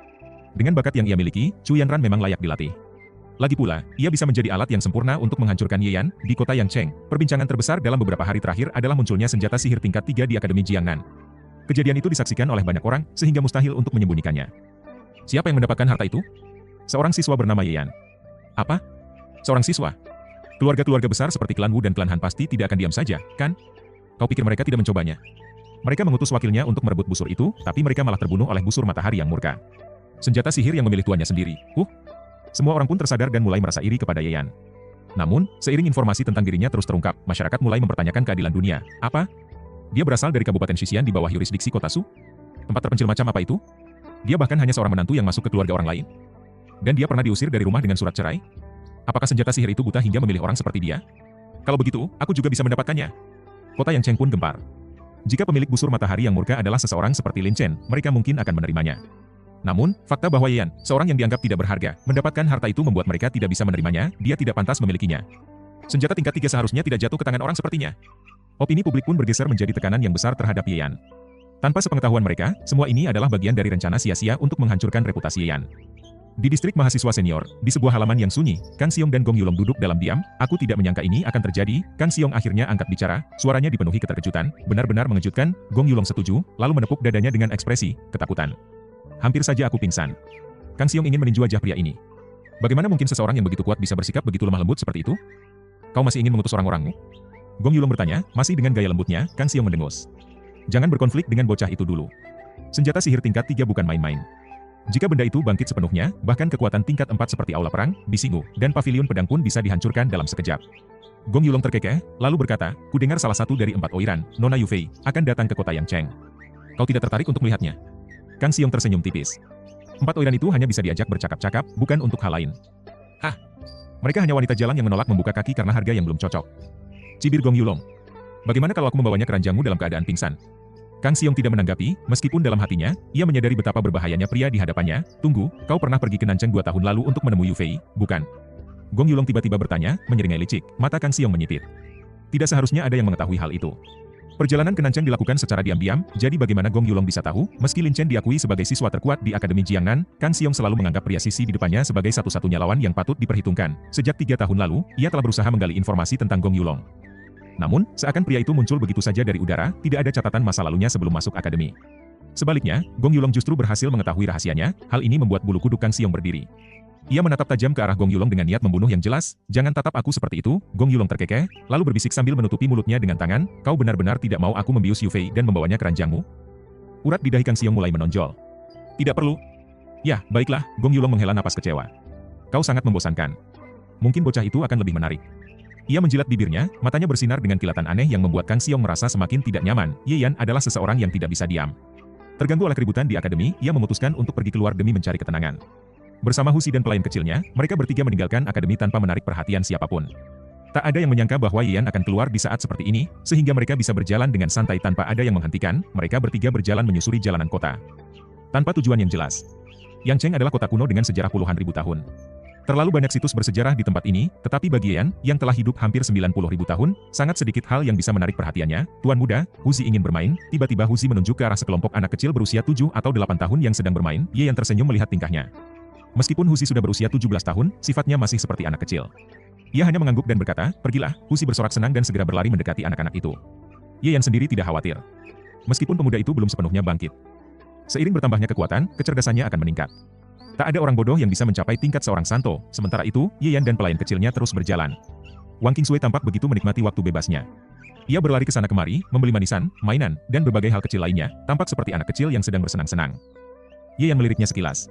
Dengan bakat yang ia miliki, Chu Yanran memang layak dilatih. Lagi pula, ia bisa menjadi alat yang sempurna untuk menghancurkan Ye Yan. Di kota Yangcheng, perbincangan terbesar dalam beberapa hari terakhir adalah munculnya senjata sihir tingkat 3 di Akademi Jiangnan. Kejadian itu disaksikan oleh banyak orang, sehingga mustahil untuk menyembunyikannya. Siapa yang mendapatkan harta itu? Seorang siswa bernama Ye Yan. Apa? Seorang siswa? Keluarga-keluarga besar seperti klan Wu dan klan Han pasti tidak akan diam saja, kan? Kau pikir mereka tidak mencobanya? Mereka mengutus wakilnya untuk merebut busur itu, tapi mereka malah terbunuh oleh busur matahari yang murka. Senjata sihir yang memilih tuannya sendiri. Semua orang pun tersadar dan mulai merasa iri kepada Ye Yan. Namun, seiring informasi tentang dirinya terus terungkap, masyarakat mulai mempertanyakan keadilan dunia. Apa? Dia berasal dari Kabupaten Xixian di bawah yurisdiksi kota Su? Tempat terpencil macam apa itu? Dia bahkan hanya seorang menantu yang masuk ke keluarga orang lain. Dan dia pernah diusir dari rumah dengan surat cerai? Apakah senjata sihir itu buta hingga memilih orang seperti dia? Kalau begitu, aku juga bisa mendapatkannya. Kota Yang Cheng pun gempar. Jika pemilik busur matahari yang murka adalah seseorang seperti Lin Chen, mereka mungkin akan menerimanya. Namun, fakta bahwa Yan, seorang yang dianggap tidak berharga, mendapatkan harta itu membuat mereka tidak bisa menerimanya, dia tidak pantas memilikinya. Senjata tingkat 3 seharusnya tidak jatuh ke tangan orang sepertinya. Opini publik pun bergeser menjadi tekanan yang besar terhadap Yan. Tanpa sepengetahuan mereka, semua ini adalah bagian dari rencana sia-sia untuk menghancurkan reputasi Yan. Di distrik mahasiswa senior, di sebuah halaman yang sunyi, Kang Xiong dan Gong Yulong duduk dalam diam. Aku tidak menyangka ini akan terjadi. Kang Xiong akhirnya angkat bicara, suaranya dipenuhi keterkejutan, benar-benar mengejutkan. Gong Yulong setuju, lalu menepuk dadanya dengan ekspresi ketakutan. Hampir saja aku pingsan. Kang Xiong ingin meninjau wajah pria ini. Bagaimana mungkin seseorang yang begitu kuat bisa bersikap begitu lemah lembut seperti itu? Kau masih ingin mengutus orang-orangmu? Gong Yulong bertanya, masih dengan gaya lembutnya. Kang Xiong mendengus. Jangan berkonflik dengan bocah itu dulu. Senjata sihir tingkat 3 bukan main-main. Jika benda itu bangkit sepenuhnya, bahkan kekuatan tingkat 4 seperti aula perang, bisingu, dan pavilion pedang pun bisa dihancurkan dalam sekejap. Gong Yulong terkekeh, lalu berkata, kudengar salah satu dari 4 oiran, Nona Yufei, akan datang ke kota Yang Cheng. Kau tidak tertarik untuk melihatnya? Kang Xiong tersenyum tipis. 4 oiran itu hanya bisa diajak bercakap-cakap, bukan untuk hal lain. Hah? Mereka hanya wanita jalan yang menolak membuka kaki karena harga yang belum cocok. Cibir Gong Yulong. Bagaimana kalau aku membawanya ke ranjangmu dalam keadaan pingsan? Kang Xiong tidak menanggapi, meskipun dalam hatinya, ia menyadari betapa berbahayanya pria di hadapannya. Tunggu, kau pernah pergi ke Nancheng 2 tahun lalu untuk menemui Yufei, bukan? Gong Yulong tiba-tiba bertanya, menyeringai licik. Mata Kang Xiong menyipit. Tidak seharusnya ada yang mengetahui hal itu. Perjalanan ke Nancheng dilakukan secara diam-diam, jadi bagaimana Gong Yulong bisa tahu? Meski Lin Chen diakui sebagai siswa terkuat di Akademi Jiangnan, Kang Xiong selalu menganggap pria sisi di depannya sebagai satu-satunya lawan yang patut diperhitungkan. Sejak 3 tahun lalu, ia telah berusaha menggali informasi tentang Gong Yulong. Namun, seakan pria itu muncul begitu saja dari udara, tidak ada catatan masa lalunya sebelum masuk akademi. Sebaliknya, Gong Yulong justru berhasil mengetahui rahasianya. Hal ini membuat bulu kuduk Kang Xiong berdiri. Ia menatap tajam ke arah Gong Yulong dengan niat membunuh yang jelas. Jangan tatap aku seperti itu. Gong Yulong terkekeh, lalu berbisik sambil menutupi mulutnya dengan tangan. Kau benar-benar tidak mau aku membius Yufei dan membawanya ke ranjangmu? Urat di dahi Kang Xiong mulai menonjol. Tidak perlu. Ya, baiklah. Gong Yulong menghela napas kecewa. Kau sangat membosankan. Mungkin bocah itu akan lebih menarik. Ia menjilat bibirnya, matanya bersinar dengan kilatan aneh yang membuat Kang Xiong merasa semakin tidak nyaman. Ye Yan adalah seseorang yang tidak bisa diam. Terganggu oleh keributan di akademi, ia memutuskan untuk pergi keluar demi mencari ketenangan. Bersama Husi dan pelayan kecilnya, mereka bertiga meninggalkan akademi tanpa menarik perhatian siapapun. Tak ada yang menyangka bahwa Ye Yan akan keluar di saat seperti ini, sehingga mereka bisa berjalan dengan santai tanpa ada yang menghentikan. Mereka bertiga berjalan menyusuri jalanan kota. Tanpa tujuan yang jelas. Yang Cheng adalah kota kuno dengan sejarah puluhan ribu tahun. Terlalu banyak situs bersejarah di tempat ini, tetapi bagi Yan, yang telah hidup hampir 90.000 tahun, sangat sedikit hal yang bisa menarik perhatiannya. Tuan muda, Husi ingin bermain. Tiba-tiba Husi menunjuk ke arah sekelompok anak kecil berusia 7 atau 8 tahun yang sedang bermain. Ye Yan tersenyum melihat tingkahnya. Meskipun Husi sudah berusia 17 tahun, sifatnya masih seperti anak kecil. Ia hanya mengangguk dan berkata, pergilah. Husi bersorak senang dan segera berlari mendekati anak-anak itu. Ye Yan sendiri tidak khawatir. Meskipun pemuda itu belum sepenuhnya bangkit. Seiring bertambahnya kekuatan, kecerdasannya akan meningkat. Tak ada orang bodoh yang bisa mencapai tingkat seorang santo. Sementara itu, Ye Yan dan pelayan kecilnya terus berjalan. Wang Qingsui tampak begitu menikmati waktu bebasnya. Ia berlari ke sana kemari, membeli manisan, mainan, dan berbagai hal kecil lainnya, tampak seperti anak kecil yang sedang bersenang-senang. Ye Yan meliriknya sekilas.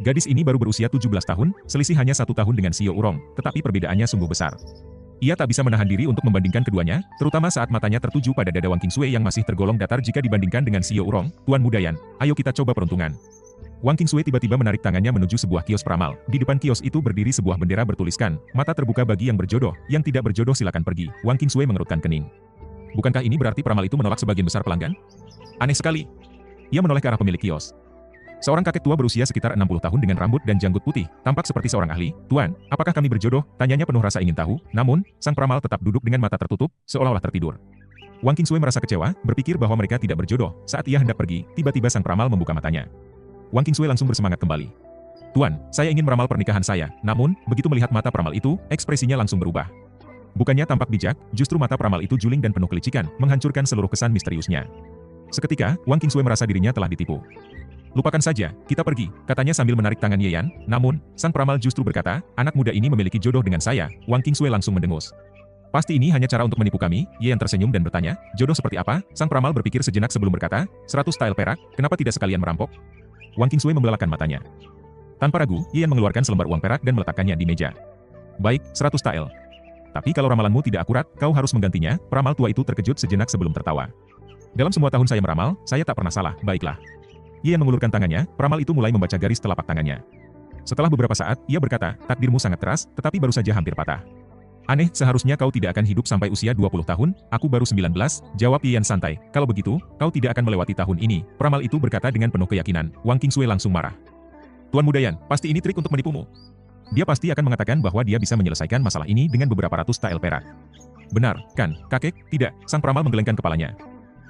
Gadis ini baru berusia 17 tahun, selisih hanya 1 tahun dengan Xiao Urong, tetapi perbedaannya sungguh besar. Ia tak bisa menahan diri untuk membandingkan keduanya, terutama saat matanya tertuju pada dada Wang Qingsui yang masih tergolong datar jika dibandingkan dengan Xiao Urong. Tuan muda Yan, ayo kita coba peruntungan. Wang Qingsui tiba-tiba menarik tangannya menuju sebuah kios peramal. Di depan kios itu berdiri sebuah bendera bertuliskan, mata terbuka bagi yang berjodoh, yang tidak berjodoh silakan pergi. Wang Qingsui mengerutkan kening. Bukankah ini berarti peramal itu menolak sebagian besar pelanggan? Aneh sekali. Ia menoleh ke arah pemilik kios. Seorang kakek tua berusia sekitar 60 tahun dengan rambut dan janggut putih, tampak seperti seorang ahli. Tuan, apakah kami berjodoh? Tanyanya penuh rasa ingin tahu, namun, sang peramal tetap duduk dengan mata tertutup, seolah-olah tertidur. Wang Qingsui merasa kecewa, berpikir bahwa mereka tidak berjodoh. Saat ia hendak pergi, tiba-tiba sang peramal membuka matanya. Wang Qingsui langsung bersemangat kembali. Tuan, saya ingin meramal pernikahan saya, namun, begitu melihat mata peramal itu, ekspresinya langsung berubah. Bukannya tampak bijak, justru mata peramal itu juling dan penuh kelicikan, menghancurkan seluruh kesan misteriusnya. Seketika, Wang Qingsui merasa dirinya telah ditipu. Lupakan saja, kita pergi, katanya sambil menarik tangan Ye Yan. Namun, sang peramal justru berkata, anak muda ini memiliki jodoh dengan saya. Wang Qingsui langsung mendengus. Pasti ini hanya cara untuk menipu kami. Ye Yan tersenyum dan bertanya, jodoh seperti apa? Sang peramal berpikir sejenak sebelum berkata, 100 style perak, kenapa tidak sekalian merampok? Wang Qingsui membelalakan matanya. Tanpa ragu, Ye Yan mengeluarkan selembar uang perak dan meletakkannya di meja. Baik, 100 tael. Tapi kalau ramalanmu tidak akurat, kau harus menggantinya. Peramal tua itu terkejut sejenak sebelum tertawa. Dalam semua tahun saya meramal, saya tak pernah salah, baiklah. Ye Yan mengulurkan tangannya, peramal itu mulai membaca garis telapak tangannya. Setelah beberapa saat, ia berkata, takdirmu sangat keras, tetapi baru saja hampir patah. Aneh, seharusnya kau tidak akan hidup sampai usia 20 tahun, aku baru 19, jawab Yan santai. Kalau begitu, kau tidak akan melewati tahun ini. Peramal itu berkata dengan penuh keyakinan. Wang Qingsui langsung marah. Tuan Muda Yan, pasti ini trik untuk menipumu. Dia pasti akan mengatakan bahwa dia bisa menyelesaikan masalah ini dengan beberapa ratus tael perak. Benar, kan, kakek? Tidak, sang peramal menggelengkan kepalanya.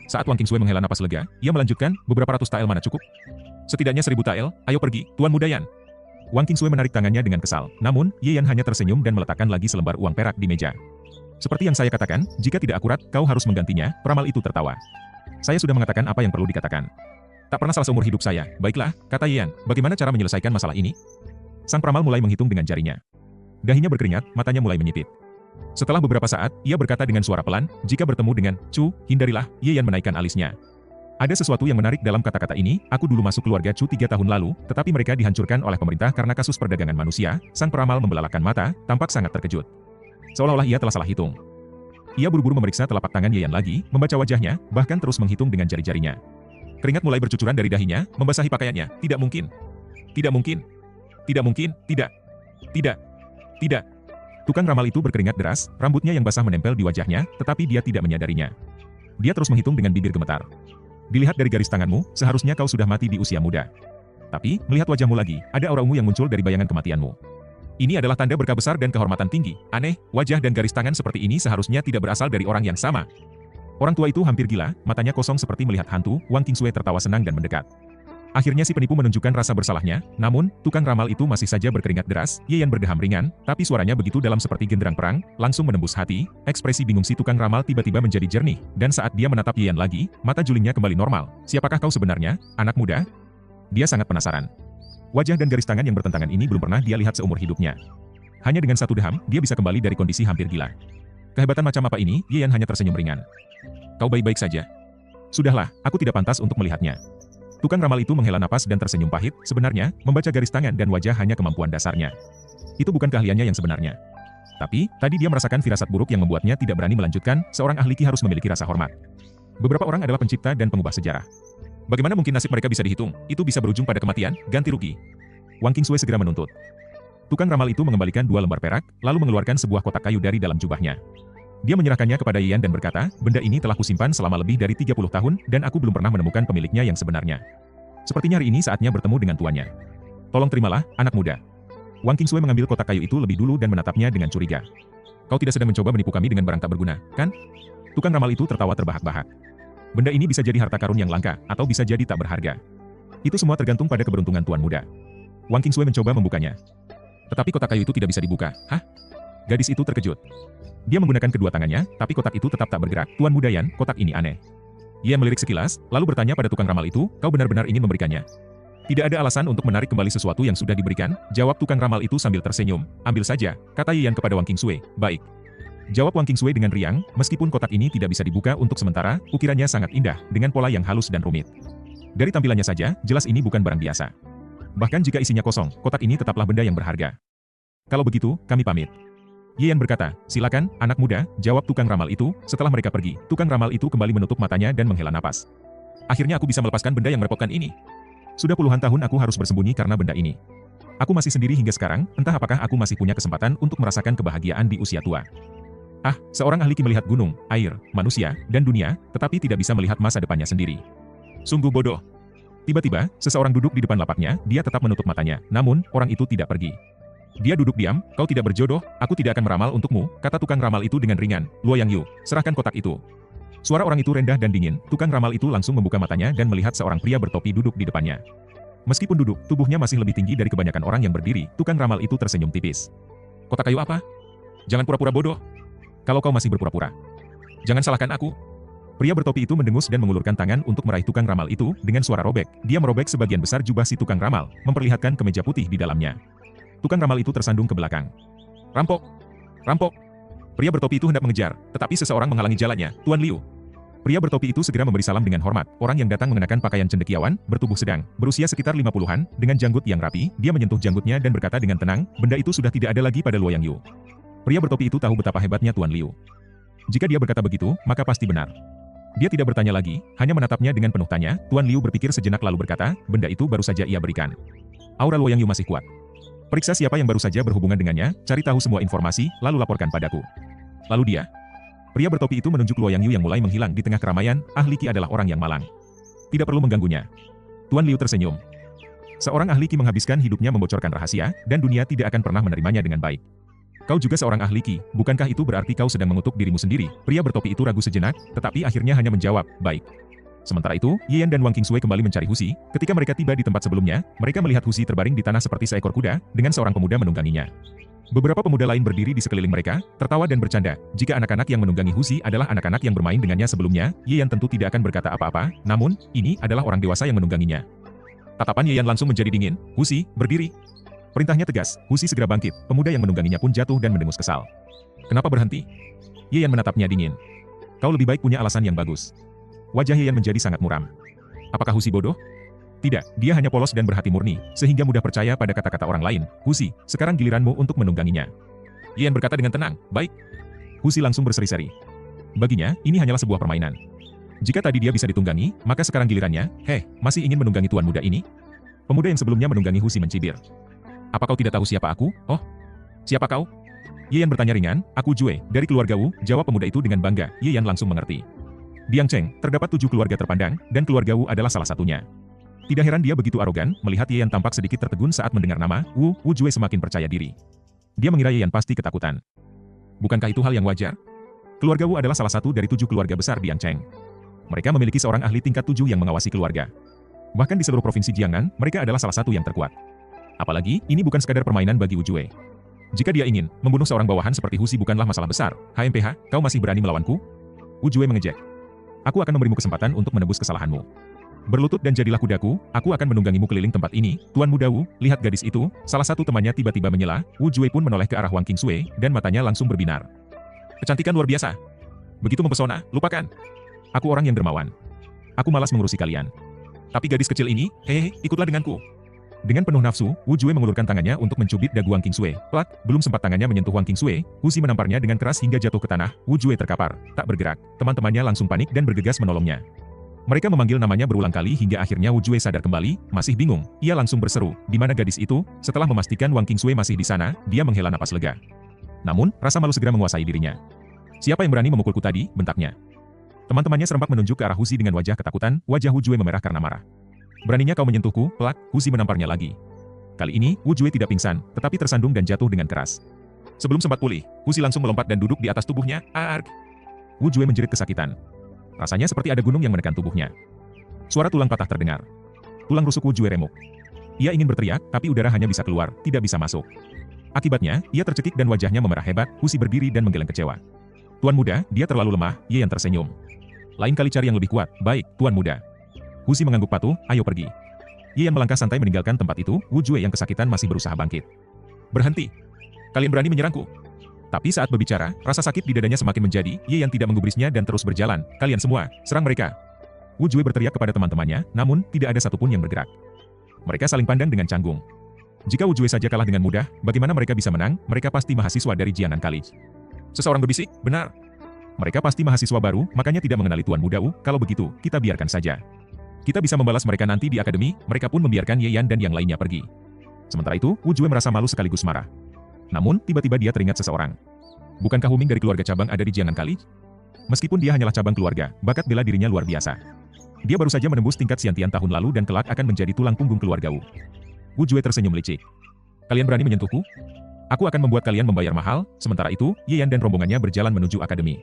Saat Wang Qingsui menghela napas lega, ia melanjutkan, beberapa ratus tael mana cukup? Setidaknya 1000 tael, ayo pergi, Tuan Muda Yan. Wang Qingsui menarik tangannya dengan kesal, namun, Ye Yan hanya tersenyum dan meletakkan lagi selembar uang perak di meja. Seperti yang saya katakan, jika tidak akurat, kau harus menggantinya, peramal itu tertawa. Saya sudah mengatakan apa yang perlu dikatakan. Tak pernah salah seumur hidup saya, baiklah, kata Ye Yan, bagaimana cara menyelesaikan masalah ini? Sang peramal mulai menghitung dengan jarinya. Dahinya berkeringat, matanya mulai menyipit. Setelah beberapa saat, ia berkata dengan suara pelan, jika bertemu dengan Chu, hindarilah, Ye Yan menaikkan alisnya. Ada sesuatu yang menarik dalam kata-kata ini, aku dulu masuk keluarga Chu 3 tahun lalu, tetapi mereka dihancurkan oleh pemerintah karena kasus perdagangan manusia. Sang peramal membelalakkan mata, tampak sangat terkejut. Seolah-olah ia telah salah hitung. Ia buru-buru memeriksa telapak tangan Ye Yan lagi, membaca wajahnya, bahkan terus menghitung dengan jari-jarinya. Keringat mulai bercucuran dari dahinya, membasahi pakaiannya. Tidak mungkin. Tidak mungkin. Tidak mungkin, tidak. Tidak. Tidak. Tukang ramal itu berkeringat deras, rambutnya yang basah menempel di wajahnya, tetapi dia tidak menyadarinya. Dia terus menghitung dengan bibir gemetar. Dilihat dari garis tanganmu, seharusnya kau sudah mati di usia muda. Tapi, melihat wajahmu lagi, ada aura ungu yang muncul dari bayangan kematianmu. Ini adalah tanda berkah besar dan kehormatan tinggi. Aneh, wajah dan garis tangan seperti ini seharusnya tidak berasal dari orang yang sama. Orang tua itu hampir gila, matanya kosong seperti melihat hantu. Wang Qingsui tertawa senang dan mendekat. Akhirnya si penipu menunjukkan rasa bersalahnya, namun, tukang ramal itu masih saja berkeringat deras. Ye Yan berdeham ringan, tapi suaranya begitu dalam seperti genderang perang, langsung menembus hati. Ekspresi bingung si tukang ramal tiba-tiba menjadi jernih, dan saat dia menatap Ye Yan lagi, mata julingnya kembali normal. Siapakah kau sebenarnya, anak muda? Dia sangat penasaran. Wajah dan garis tangan yang bertentangan ini belum pernah dia lihat seumur hidupnya. Hanya dengan satu deham, dia bisa kembali dari kondisi hampir gila. Kehebatan macam apa ini? Ye Yan hanya tersenyum ringan. Kau baik-baik saja. Sudahlah, aku tidak pantas untuk melihatnya. Tukang ramal itu menghela napas dan tersenyum pahit. Sebenarnya, membaca garis tangan dan wajah hanya kemampuan dasarnya. Itu bukan keahliannya yang sebenarnya. Tapi, tadi dia merasakan firasat buruk yang membuatnya tidak berani melanjutkan. Seorang ahli ki harus memiliki rasa hormat. Beberapa orang adalah pencipta dan pengubah sejarah. Bagaimana mungkin nasib mereka bisa dihitung? Itu bisa berujung pada kematian, ganti rugi. Wang Qingsui segera menuntut. Tukang ramal itu mengembalikan 2 lembar perak, lalu mengeluarkan sebuah kotak kayu dari dalam jubahnya. Dia menyerahkannya kepada Ye Yan dan berkata, benda ini telah kusimpan selama lebih dari 30 tahun, dan aku belum pernah menemukan pemiliknya yang sebenarnya. Sepertinya hari ini saatnya bertemu dengan tuannya. Tolong terimalah, anak muda. Wang Qingsui mengambil kotak kayu itu lebih dulu dan menatapnya dengan curiga. Kau tidak sedang mencoba menipu kami dengan barang tak berguna, kan? Tukang ramal itu tertawa terbahak-bahak. Benda ini bisa jadi harta karun yang langka, atau bisa jadi tak berharga. Itu semua tergantung pada keberuntungan tuan muda. Wang Qingsui mencoba membukanya. Tetapi kotak kayu itu tidak bisa dibuka. Hah? Gadis itu terkejut. Dia menggunakan kedua tangannya, tapi kotak itu tetap tak bergerak. Tuan Muda Yan, kotak ini aneh. Ia melirik sekilas, lalu bertanya pada tukang ramal itu, kau benar-benar ingin memberikannya? Tidak ada alasan untuk menarik kembali sesuatu yang sudah diberikan, jawab tukang ramal itu sambil tersenyum. Ambil saja, kata Ye Yan kepada Wang Qingsui. Baik. Jawab Wang Qingsui dengan riang, meskipun kotak ini tidak bisa dibuka untuk sementara, ukirannya sangat indah, dengan pola yang halus dan rumit. Dari tampilannya saja, jelas ini bukan barang biasa. Bahkan jika isinya kosong, kotak ini tetaplah benda yang berharga. Kalau begitu, kami pamit. Ye Yan berkata, silakan, anak muda, jawab tukang ramal itu. Setelah mereka pergi, tukang ramal itu kembali menutup matanya dan menghela napas. Akhirnya aku bisa melepaskan benda yang merepotkan ini. Sudah puluhan tahun aku harus bersembunyi karena benda ini. Aku masih sendiri hingga sekarang, entah apakah aku masih punya kesempatan untuk merasakan kebahagiaan di usia tua. Ah, seorang ahli ki melihat gunung, air, manusia, dan dunia, tetapi tidak bisa melihat masa depannya sendiri. Sungguh bodoh. Tiba-tiba, seseorang duduk di depan lapaknya, dia tetap menutup matanya, namun, orang itu tidak pergi. Dia duduk diam, kau tidak berjodoh, aku tidak akan meramal untukmu, kata tukang ramal itu dengan ringan. Luo Yang Yu, serahkan kotak itu. Suara orang itu rendah dan dingin, tukang ramal itu langsung membuka matanya dan melihat seorang pria bertopi duduk di depannya. Meskipun duduk, tubuhnya masih lebih tinggi dari kebanyakan orang yang berdiri, tukang ramal itu tersenyum tipis. Kotak kayu apa? Jangan pura-pura bodoh. Kalau kau masih berpura-pura. Jangan salahkan aku. Pria bertopi itu mendengus dan mengulurkan tangan untuk meraih tukang ramal itu, dengan suara robek. Dia merobek sebagian besar jubah si tukang ramal, memperlihatkan kemeja putih di dalamnya. Tukang ramal itu tersandung ke belakang. Rampok! Rampok! Pria bertopi itu hendak mengejar, tetapi seseorang menghalangi jalannya. Tuan Liu. Pria bertopi itu segera memberi salam dengan hormat. Orang yang datang mengenakan pakaian cendekiawan, bertubuh sedang, berusia sekitar 50-an, dengan janggut yang rapi. Dia menyentuh janggutnya dan berkata dengan tenang, benda itu sudah tidak ada lagi pada Luo Yang Yu. Pria bertopi itu tahu betapa hebatnya Tuan Liu. Jika dia berkata begitu, maka pasti benar. Dia tidak bertanya lagi, hanya menatapnya dengan penuh tanya. Tuan Liu berpikir sejenak lalu berkata, benda itu baru saja ia berikan. Aura Luo Yang Yu masih kuat. Periksa siapa yang baru saja berhubungan dengannya, cari tahu semua informasi, lalu laporkan padaku. Lalu dia. Pria bertopi itu menunjuk Luoyang Yu yang mulai menghilang di tengah keramaian. Ahli Qi adalah orang yang malang. Tidak perlu mengganggunya. Tuan Liu tersenyum. Seorang ahli Qi menghabiskan hidupnya membocorkan rahasia, dan dunia tidak akan pernah menerimanya dengan baik. Kau juga seorang ahli Qi, bukankah itu berarti kau sedang mengutuk dirimu sendiri? Pria bertopi itu ragu sejenak, tetapi akhirnya hanya menjawab, baik. Sementara itu, Ye Yan dan Wang Qingsui kembali mencari Husi. Ketika mereka tiba di tempat sebelumnya, mereka melihat Husi terbaring di tanah seperti seekor kuda, dengan seorang pemuda menungganginya. Beberapa pemuda lain berdiri di sekeliling mereka, tertawa dan bercanda. Jika anak-anak yang menunggangi Husi adalah anak-anak yang bermain dengannya sebelumnya, Ye Yan tentu tidak akan berkata apa-apa, namun, ini adalah orang dewasa yang menungganginya. Tatapan Ye Yan langsung menjadi dingin. Husi, berdiri. Perintahnya tegas. Husi segera bangkit. Pemuda yang menungganginya pun jatuh dan mendengus kesal. Kenapa berhenti? Ye Yan menatapnya dingin. Kau lebih baik punya alasan yang bagus. Wajah Ye Yan menjadi sangat muram. Apakah Husi bodoh? Tidak, dia hanya polos dan berhati murni, sehingga mudah percaya pada kata-kata orang lain. Husi, sekarang giliranmu untuk menungganginya. Ye Yan berkata dengan tenang, baik. Husi langsung berseri-seri. Baginya, ini hanyalah sebuah permainan. Jika tadi dia bisa ditunggangi, maka sekarang gilirannya, masih ingin menunggangi tuan muda ini? Pemuda yang sebelumnya menunggangi Husi mencibir. Apa kau tidak tahu siapa aku? Oh, siapa kau? Ye Yan bertanya ringan, aku Jue, dari keluarga Wu, jawab pemuda itu dengan bangga. Ye Yan langsung mengerti. Di Yangcheng, terdapat 7 keluarga terpandang, dan keluarga Wu adalah salah satunya. Tidak heran dia begitu arogan, melihat Ye Yan tampak sedikit tertegun saat mendengar nama, Wu Jue semakin percaya diri. Dia mengira Ye Yan pasti ketakutan. Bukankah itu hal yang wajar? Keluarga Wu adalah salah satu dari 7 keluarga besar di Yangcheng. Mereka memiliki seorang ahli tingkat 7 yang mengawasi keluarga. Bahkan di seluruh provinsi Jiangnan, mereka adalah salah satu yang terkuat. Apalagi, ini bukan sekadar permainan bagi Wu Jue. Jika dia ingin, membunuh seorang bawahan seperti Husi bukanlah masalah besar. HMPH, kau masih berani melawanku? Wu Jue mengejek. Aku akan memberimu kesempatan untuk menebus kesalahanmu. Berlutut dan jadilah kudaku, aku akan menunggangimu keliling tempat ini. Tuan muda Wu, lihat gadis itu. Salah satu temannya tiba-tiba menyela. Wu Jue pun menoleh ke arah Wang Qingsui, dan matanya langsung berbinar. Kecantikan luar biasa. Begitu mempesona, lupakan. Aku orang yang dermawan. Aku malas mengurusi kalian. Tapi gadis kecil ini, ikutlah denganku. Dengan penuh nafsu, Wu Jue mengulurkan tangannya untuk mencubit dagu Wang Qingsui. Plak, belum sempat tangannya menyentuh Wang Qingsui, Husi menamparnya dengan keras hingga jatuh ke tanah. Wu Jue terkapar, tak bergerak. Teman-temannya langsung panik dan bergegas menolongnya. Mereka memanggil namanya berulang kali hingga akhirnya Wu Jue sadar kembali, masih bingung. Ia langsung berseru, di mana gadis itu? Setelah memastikan Wang Qingsui masih di sana, dia menghela napas lega. Namun, rasa malu segera menguasai dirinya. Siapa yang berani memukulku tadi? Bentaknya. Teman-temannya serempak menunjuk ke arah Husi dengan wajah ketakutan. Wajah Wu Jue memerah karena marah. Beraninya kau menyentuhku? Plak, Husi menamparnya lagi. Kali ini, Wu Jue tidak pingsan, tetapi tersandung dan jatuh dengan keras. Sebelum sempat pulih, Husi langsung melompat dan duduk di atas tubuhnya. Arg! Wu Jue menjerit kesakitan. Rasanya seperti ada gunung yang menekan tubuhnya. Suara tulang patah terdengar. Tulang rusuk Wu Jue remuk. Ia ingin berteriak, tapi udara hanya bisa keluar, tidak bisa masuk. Akibatnya, ia tercekik dan wajahnya memerah hebat. Husi berdiri dan menggeleng kecewa. Tuan muda, dia terlalu lemah. Ye Yan tersenyum. Lain kali cari yang lebih kuat. Baik, Tuan muda. Husi mengangguk patuh, ayo pergi. Ye Yan melangkah santai meninggalkan tempat itu. Wu Jue yang kesakitan masih berusaha bangkit. Berhenti. Kalian berani menyerangku? Tapi saat berbicara, rasa sakit di dadanya semakin menjadi. Ye Yan tidak menggubrisnya dan terus berjalan. Kalian semua, serang mereka. Wu Jue berteriak kepada teman-temannya, namun tidak ada satupun yang bergerak. Mereka saling pandang dengan canggung. Jika Wu Jue saja kalah dengan mudah, bagaimana mereka bisa menang? Mereka pasti mahasiswa dari Jiangnan College. Seseorang berbisik, benar. Mereka pasti mahasiswa baru, makanya tidak mengenali Tuan Muda Wu. Kalau begitu, kita biarkan saja. Kita bisa membalas mereka nanti di akademi. Mereka pun membiarkan Ye Yan dan yang lainnya pergi. Sementara itu, Wu Jue merasa malu sekaligus marah. Namun, tiba-tiba dia teringat seseorang. Bukankah Hu Ming dari keluarga cabang ada di Jiangnan College? Meskipun dia hanyalah cabang keluarga, bakat bela dirinya luar biasa. Dia baru saja menembus tingkat Xiantian tahun lalu dan kelak akan menjadi tulang punggung keluarga Wu. Wu Jue tersenyum licik. Kalian berani menyentuhku? Aku akan membuat kalian membayar mahal. Sementara itu, Ye Yan dan rombongannya berjalan menuju akademi.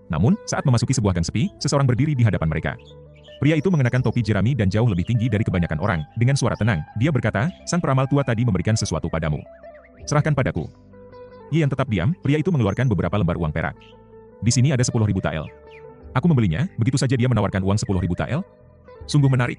Namun, saat memasuki sebuah gang sepi, seseorang berdiri di hadapan mereka. Pria itu mengenakan topi jerami dan jauh lebih tinggi dari kebanyakan orang. Dengan suara tenang, dia berkata, sang peramal tua tadi memberikan sesuatu padamu. Serahkan padaku. Ye Yan tetap diam. Pria itu mengeluarkan beberapa lembar uang perak. Di sini ada 10.000 tael. Aku membelinya. Begitu saja dia menawarkan uang 10.000 tael. Sungguh menarik.